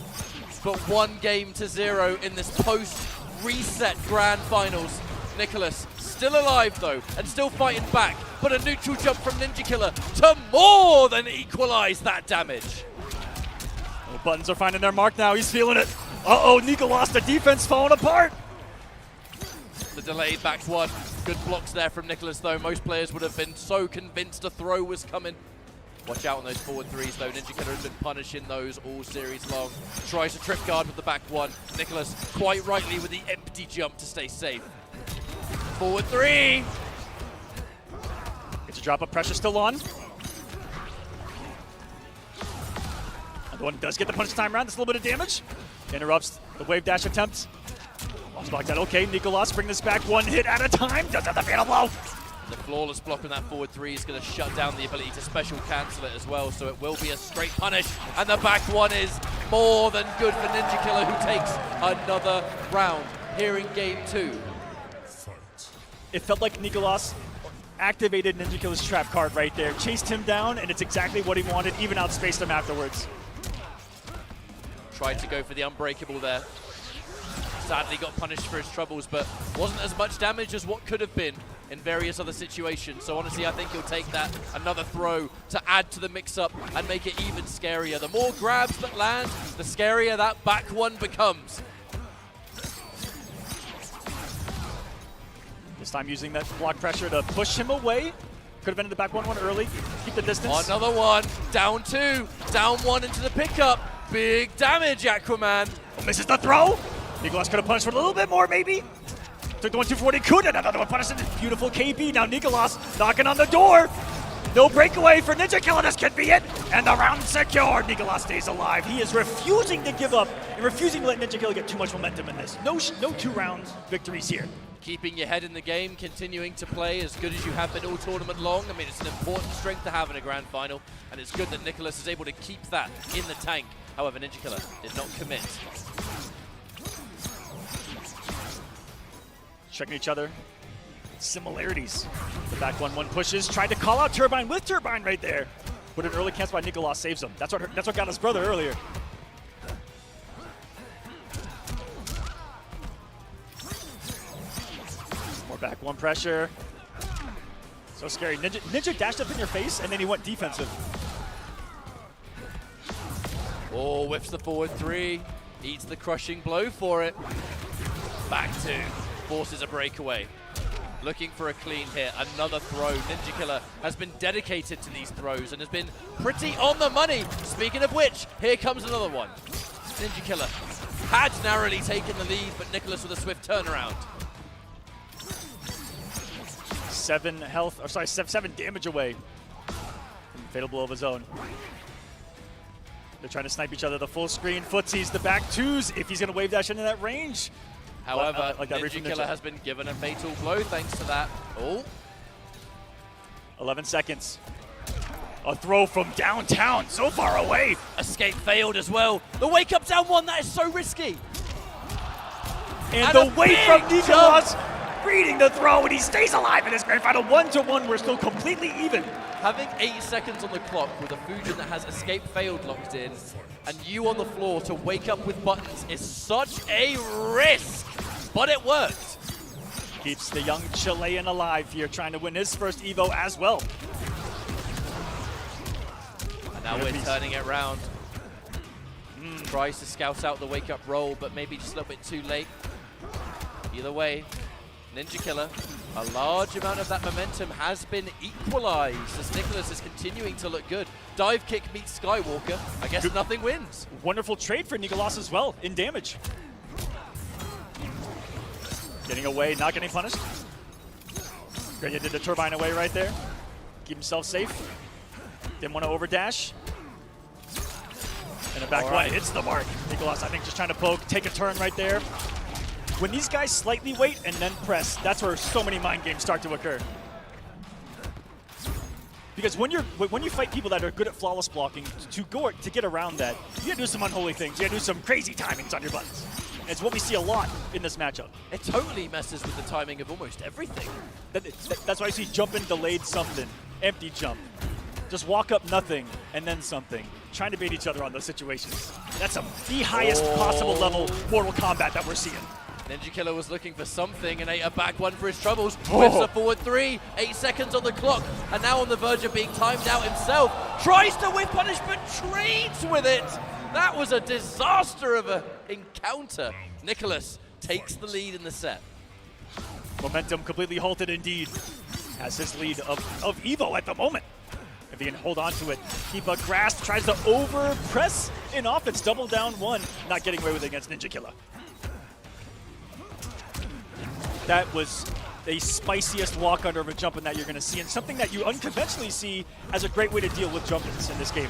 [SPEAKER 2] But 1-0 in this post-reset grand finals. NICOLAS still alive though, and still fighting back, but a neutral jump from NinjaKilla to more than equalize that damage.
[SPEAKER 6] The buttons are finding their mark now. He's feeling it. Uh-oh, NICOLAS, the defense falling apart.
[SPEAKER 2] The delayed back one. Good blocks there from NICOLAS though. Most players would have been so convinced a throw was coming. Watch out on those forward threes though. NinjaKilla has been punishing those all series long. Tries to trip guard with the back one. NICOLAS quite rightly with the empty jump to stay safe. Forward three.
[SPEAKER 6] Gets a drop of pressure still on. The one does get the punch time round. That's a little bit of damage. Interrupts the wave dash attempt. Lost block that. Okay, NICOLAS bring this back one hit at a time. Does have the fatal blow.
[SPEAKER 2] The flawless block on that forward three is going to shut down the ability to special cancel it as well, so it will be a straight punish. And the back one is more than good for NinjaKilla, who takes another round here in game 2.
[SPEAKER 6] It felt like NICOLAS activated NinjaKilla's trap card right there. Chased him down, and it's exactly what he wanted, even outspaced him afterwards.
[SPEAKER 2] Tried to go for the unbreakable there. Sadly got punished for his troubles, but wasn't as much damage as what could have been in various other situations. So honestly, I think he'll take that, another throw, to add to the mix-up and make it even scarier. The more grabs that land, the scarier that back one becomes.
[SPEAKER 6] This time using that block pressure to push him away. Could have ended the back one early. Keep the distance.
[SPEAKER 2] Another one. Down 2. Down 1 into the pickup. Big damage, Aquaman.
[SPEAKER 6] Oh, misses the throw. NICOLAS could have punished for a little bit more, maybe. Took the 1-2 for what he could, and another one punished. Beautiful KB. Now NICOLAS knocking on the door. No breakaway for NinjaKilla. This could be it. And the round secured. NICOLAS stays alive. He is refusing to give up and refusing to let NinjaKilla get too much momentum in this. No 2-round victories here.
[SPEAKER 2] Keeping your head in the game, continuing to play as good as you have been all tournament long. I mean, it's an important strength to have in a grand final, and it's good that NICOLAS is able to keep that in the tank. However, NinjaKilla did not commit.
[SPEAKER 6] Checking each other. Similarities. The back 1-1 pushes. Tried to call out Turbine with Turbine right there. But an early cancel by NICOLAS saves him. That's what got his brother earlier. More back 1 pressure. So scary. Ninja dashed up in your face, and then he went defensive.
[SPEAKER 2] Oh, whiffs the forward 3. Eats the crushing blow for it. Back 2. Forces a breakaway. Looking for a clean hit. Another throw. NinjaKilla has been dedicated to these throws and has been pretty on the money. Speaking of which, here comes another one. NinjaKilla had narrowly taken the lead, but NICOLAS with a swift turnaround.
[SPEAKER 6] 7 health, or sorry, 7 damage away from fatal blow of his own. They're trying to snipe each other. The full screen footsies, the back 2s, if he's going to wave dash into that range.
[SPEAKER 2] However,
[SPEAKER 6] like that
[SPEAKER 2] NinjaKilla has been given a fatal blow thanks to that. Oh.
[SPEAKER 6] 11 seconds. A throw from downtown, so far away.
[SPEAKER 2] Escape failed as well. The wake up down 1, that is so risky.
[SPEAKER 6] And the wait from NICOLAS, reading the throw, and he stays alive in this grand final. 1-1, we're still completely even.
[SPEAKER 2] Having 8 seconds on the clock with a Fujin that has escape failed locked in, and you on the floor to wake up with buttons is such a risk, but it worked.
[SPEAKER 6] Keeps the young Chilean alive here, trying to win his first Evo as well.
[SPEAKER 2] And now we're turning it around. Tries to scout out the wake up roll, but maybe just a little bit too late. Either way, NinjaKilla, a large amount of that momentum has been equalized as NICOLAS is continuing to look good. Dive kick meets Skywalker. I guess nothing wins.
[SPEAKER 6] Wonderful trade for NICOLAS as well in damage. Getting away, not getting punished. Grenya did the turbine away right there. Keep himself safe. Didn't want to overdash. And a back one hits the mark. NICOLAS, I think, just trying to poke, take a turn right there. When these guys slightly wait and then press, that's where so many mind games start to occur. Because when you fight people that are good at flawless blocking, to get around that, you gotta do some unholy things. You gotta do some crazy timings on your buttons. And it's what we see a lot in this matchup.
[SPEAKER 2] It totally messes with the timing of almost everything.
[SPEAKER 6] That's why I see jumping delayed something, empty jump. Just walk up nothing and then something. Trying to bait each other on those situations. That's the highest possible level Mortal Kombat that we're seeing.
[SPEAKER 2] NinjaKilla was looking for something and ate a back 1 for his troubles. Whips a forward 3, 8 seconds on the clock, and now on the verge of being timed out himself. Tries to whip punish, but trades with it. That was a disaster of an encounter. NICOLAS takes the lead in the set.
[SPEAKER 6] Momentum completely halted indeed. Has his lead of Evo at the moment. If he can hold on to it, keep a grasp, tries to over press in offense, double down 1, not getting away with it against NinjaKilla. That was the spiciest walk under of a jump in that you're going to see, and something that you unconventionally see as a great way to deal with jump-ins in this game.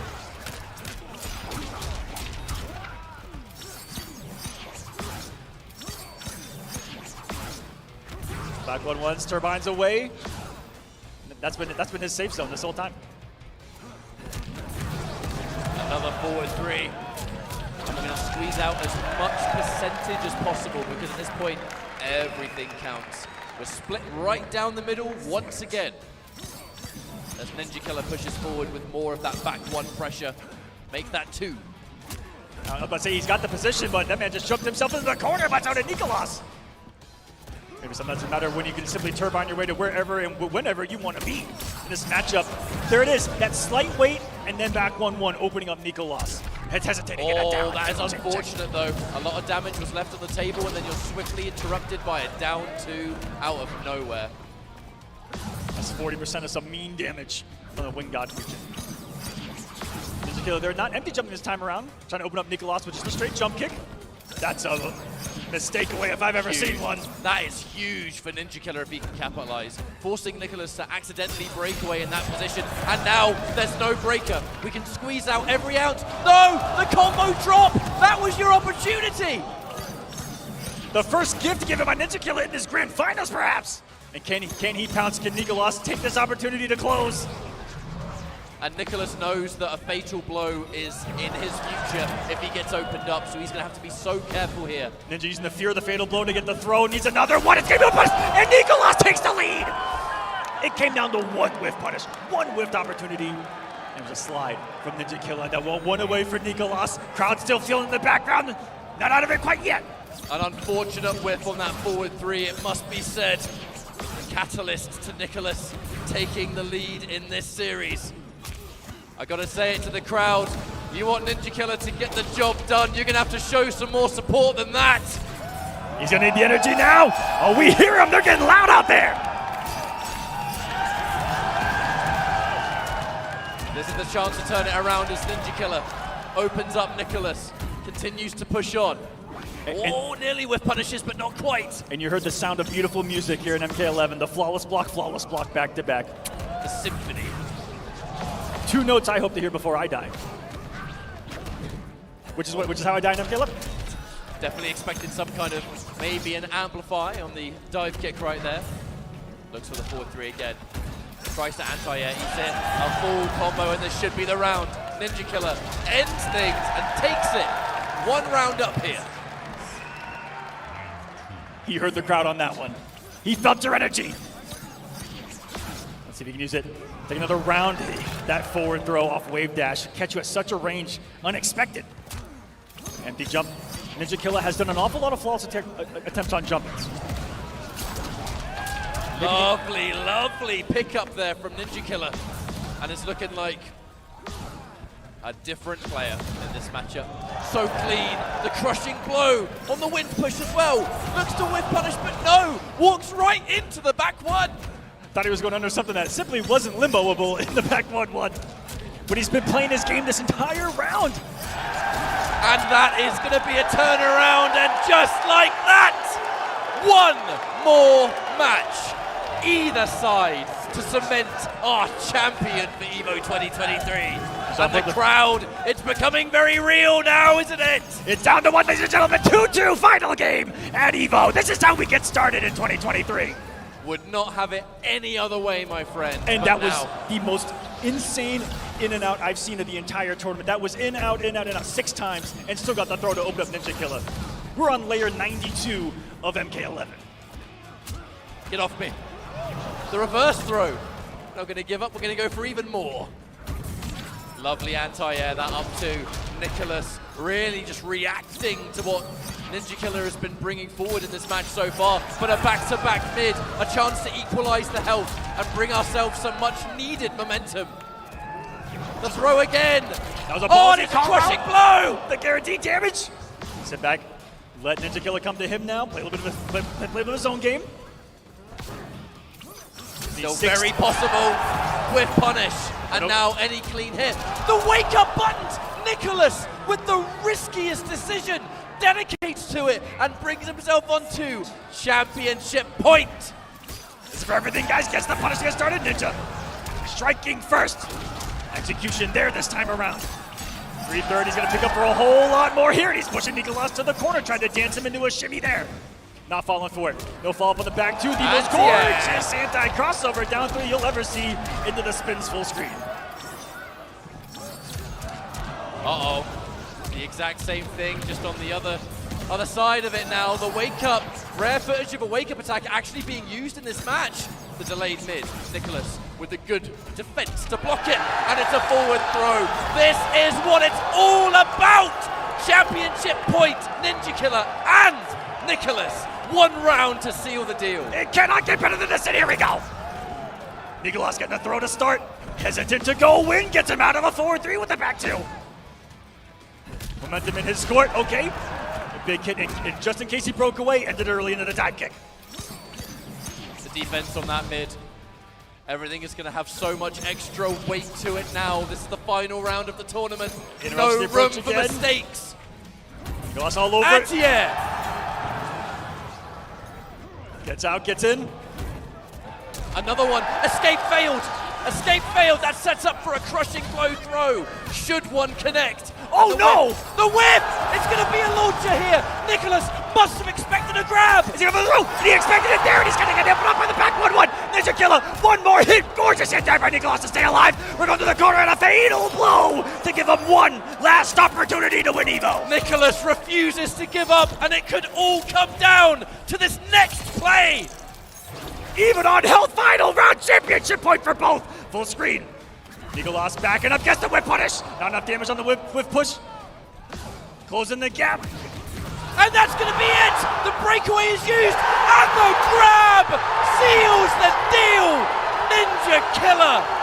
[SPEAKER 6] Back 1-1s, turbines away. That's been his safe zone this whole time.
[SPEAKER 2] Another forward 3. I'm going to squeeze out as much percentage as possible because at this point, everything counts. We're split right down the middle once again. As NinjaKilla pushes forward with more of that back 1 pressure. Make that 2.
[SPEAKER 6] I was about to say he's got the position, but that man just jumped himself into the corner. That's out of NICOLAS. Maybe sometimes it matter when you can simply turbine your way to wherever and whenever you want to be in this matchup. There it is, that slight wait, and then back 1-1, opening up NICOLAS. He's hesitating in a down.
[SPEAKER 2] That is unfortunate though. A lot of damage was left on the table, and then you're swiftly interrupted by a down 2 out of nowhere.
[SPEAKER 6] That's 40% of some mean damage from the Wing God region. NinjaKilla, they're not empty jumping this time around. Trying to open up NICOLAS with just a straight jump kick. That's a mistake away if I've ever seen one.
[SPEAKER 2] That is huge for NinjaKilla if he can capitalize. Forcing NICOLAS to accidentally break away in that position. And now there's no breaker. We can squeeze out every ounce. No! The combo drop! That was your opportunity!
[SPEAKER 6] The first gift given by NinjaKilla in this grand finals, perhaps. And can he pounce? Can NICOLAS take this opportunity to close?
[SPEAKER 2] And NICOLAS knows that a fatal blow is in his future if he gets opened up, so he's going to have to be so careful here.
[SPEAKER 6] Ninja using the fear of the fatal blow to get the throw, needs another one, it's game to punish, and NICOLAS takes the lead! It came down to 1 whiff punish, 1 whiffed opportunity. It was a slide from NinjaKilla that won't 1 away for NICOLAS. Crowd still feeling in the background, not out of it quite yet.
[SPEAKER 2] An unfortunate whiff on that forward 3, it must be said. catalyst to NICOLAS taking the lead in this series. I gotta say it to the crowd, you want NinjaKilla to get the job done, you're gonna have to show some more support than that.
[SPEAKER 6] He's gonna need the energy now. Oh, we hear them, they're getting loud out there.
[SPEAKER 2] This is the chance to turn it around as NinjaKilla opens up NICOLAS, continues to push on. Oh, nearly with punishes, but not quite.
[SPEAKER 6] And you heard the sound of beautiful music here in MK11, the flawless block back to back.
[SPEAKER 2] The symphony.
[SPEAKER 6] 2 notes I hope to hear before I die. Which is how I die in MK11.
[SPEAKER 2] Definitely expected some kind of, maybe an amplify on the dive kick right there. Looks for the 4-3 again. Tries to anti-air, he's in a full combo, and this should be the round. NinjaKilla ends things and takes it. 1 round up here.
[SPEAKER 6] He heard the crowd on that one. He felt your energy. Let's see if he can use it. Take another round. That forward throw off wave dash. Catch you at such a range. Unexpected. Empty jump. NinjaKilla has done an awful lot of flawless attempts on jump-ins.
[SPEAKER 2] Lovely, lovely pickup there from NinjaKilla. And it's looking like a different player in this matchup. So clean, the crushing blow on the wind push as well. Looks to whip punish, but no! Walks right into the back one.
[SPEAKER 6] Thought he was going under something that simply wasn't limboable in the back 1-1. But he's been playing his game this entire round.
[SPEAKER 2] And that is going to be a turnaround, and just like that, 1 more match. Either side to cement our champion for EVO 2023. And the crowd, it's becoming very real now, isn't it?
[SPEAKER 6] It's down to 1, ladies and gentlemen, 2-2 final game at EVO. This is how we get started in 2023.
[SPEAKER 2] Would not have it any other way, my friend.
[SPEAKER 6] And that was the most insane in and out I've seen of the entire tournament. That was in, out, 6 times, and still got the throw to open up NinjaKilla. We're on layer 92 of MK11.
[SPEAKER 2] Get off me. The reverse throw. Not gonna give up, we're gonna go for even more. Lovely anti-air, that up to NICOLAS, really just reacting to what NinjaKilla has been bringing forward in this match so far, but a back-to-back mid, a chance to equalize the health and bring ourselves some much-needed momentum. The throw again.
[SPEAKER 6] That was a
[SPEAKER 2] and it's a crushing blow!
[SPEAKER 6] The guaranteed damage. Sit back, let NinjaKilla come to him now, play a little bit of his own game.
[SPEAKER 2] Still very possible with punish, and now any clean hit. The wake-up buttons! NICOLAS with the riskiest decision dedicates to it and brings himself onto championship point.
[SPEAKER 6] This is for everything, guys. Gets the punish to get started. Ninja striking first. Execution there this time around. 3-3, he's going to pick up for a whole lot more here. And he's pushing NICOLAS to the corner, trying to dance him into a shimmy there. Not falling for it. No follow-up on the back two. The most gorgeous anti-crossover down 3 you'll ever see into the spins full screen.
[SPEAKER 2] Uh-oh. The exact same thing, just on the other side of it now. The wake-up, rare footage of a wake-up attack actually being used in this match. The delayed mid, NICOLAS with the good defense to block it, and it's a forward throw. This is what it's all about! Championship point, NinjaKilla and NICOLAS. 1 round to seal the deal.
[SPEAKER 6] It cannot get better than this, and here we go. NICOLAS getting the throw to start. Hesitant to go win, gets him out of a 4-3 with the back two. Momentum in his court, okay. A big hit, and just in case he broke away, ended early into the dive kick.
[SPEAKER 2] The defense on that mid. Everything is going to have so much extra weight to it now. This is the final round of the tournament. No room for mistakes.
[SPEAKER 6] NICOLAS all over it.
[SPEAKER 2] Anti-air.
[SPEAKER 6] Gets out, gets in.
[SPEAKER 2] Another one. Escape failed. Escape failed. That sets up for a crushing blow throw. Should one connect?
[SPEAKER 6] Oh no!
[SPEAKER 2] The whip! It's going to be a launcher here. NICOLAS must have expected a grab.
[SPEAKER 6] Is he going to throw? He expected it there, and he's going to get hit up by the back 1-1. NinjaKilla, 1 more hit. Gorgeous hit there by NICOLAS to stay alive. We're going to the corner and a fatal blow to give him 1 last opportunity to win EVO.
[SPEAKER 2] NICOLAS refuses to give up, and it could all come down to this next play.
[SPEAKER 6] Even on health, final round championship point for both. Full screen. NICOLAS backing up, gets the whip punish. Not enough damage on the whip push. Closing the gap.
[SPEAKER 8] And that's going to be it! The breakaway is used, and the grab seals the deal! NinjaKilla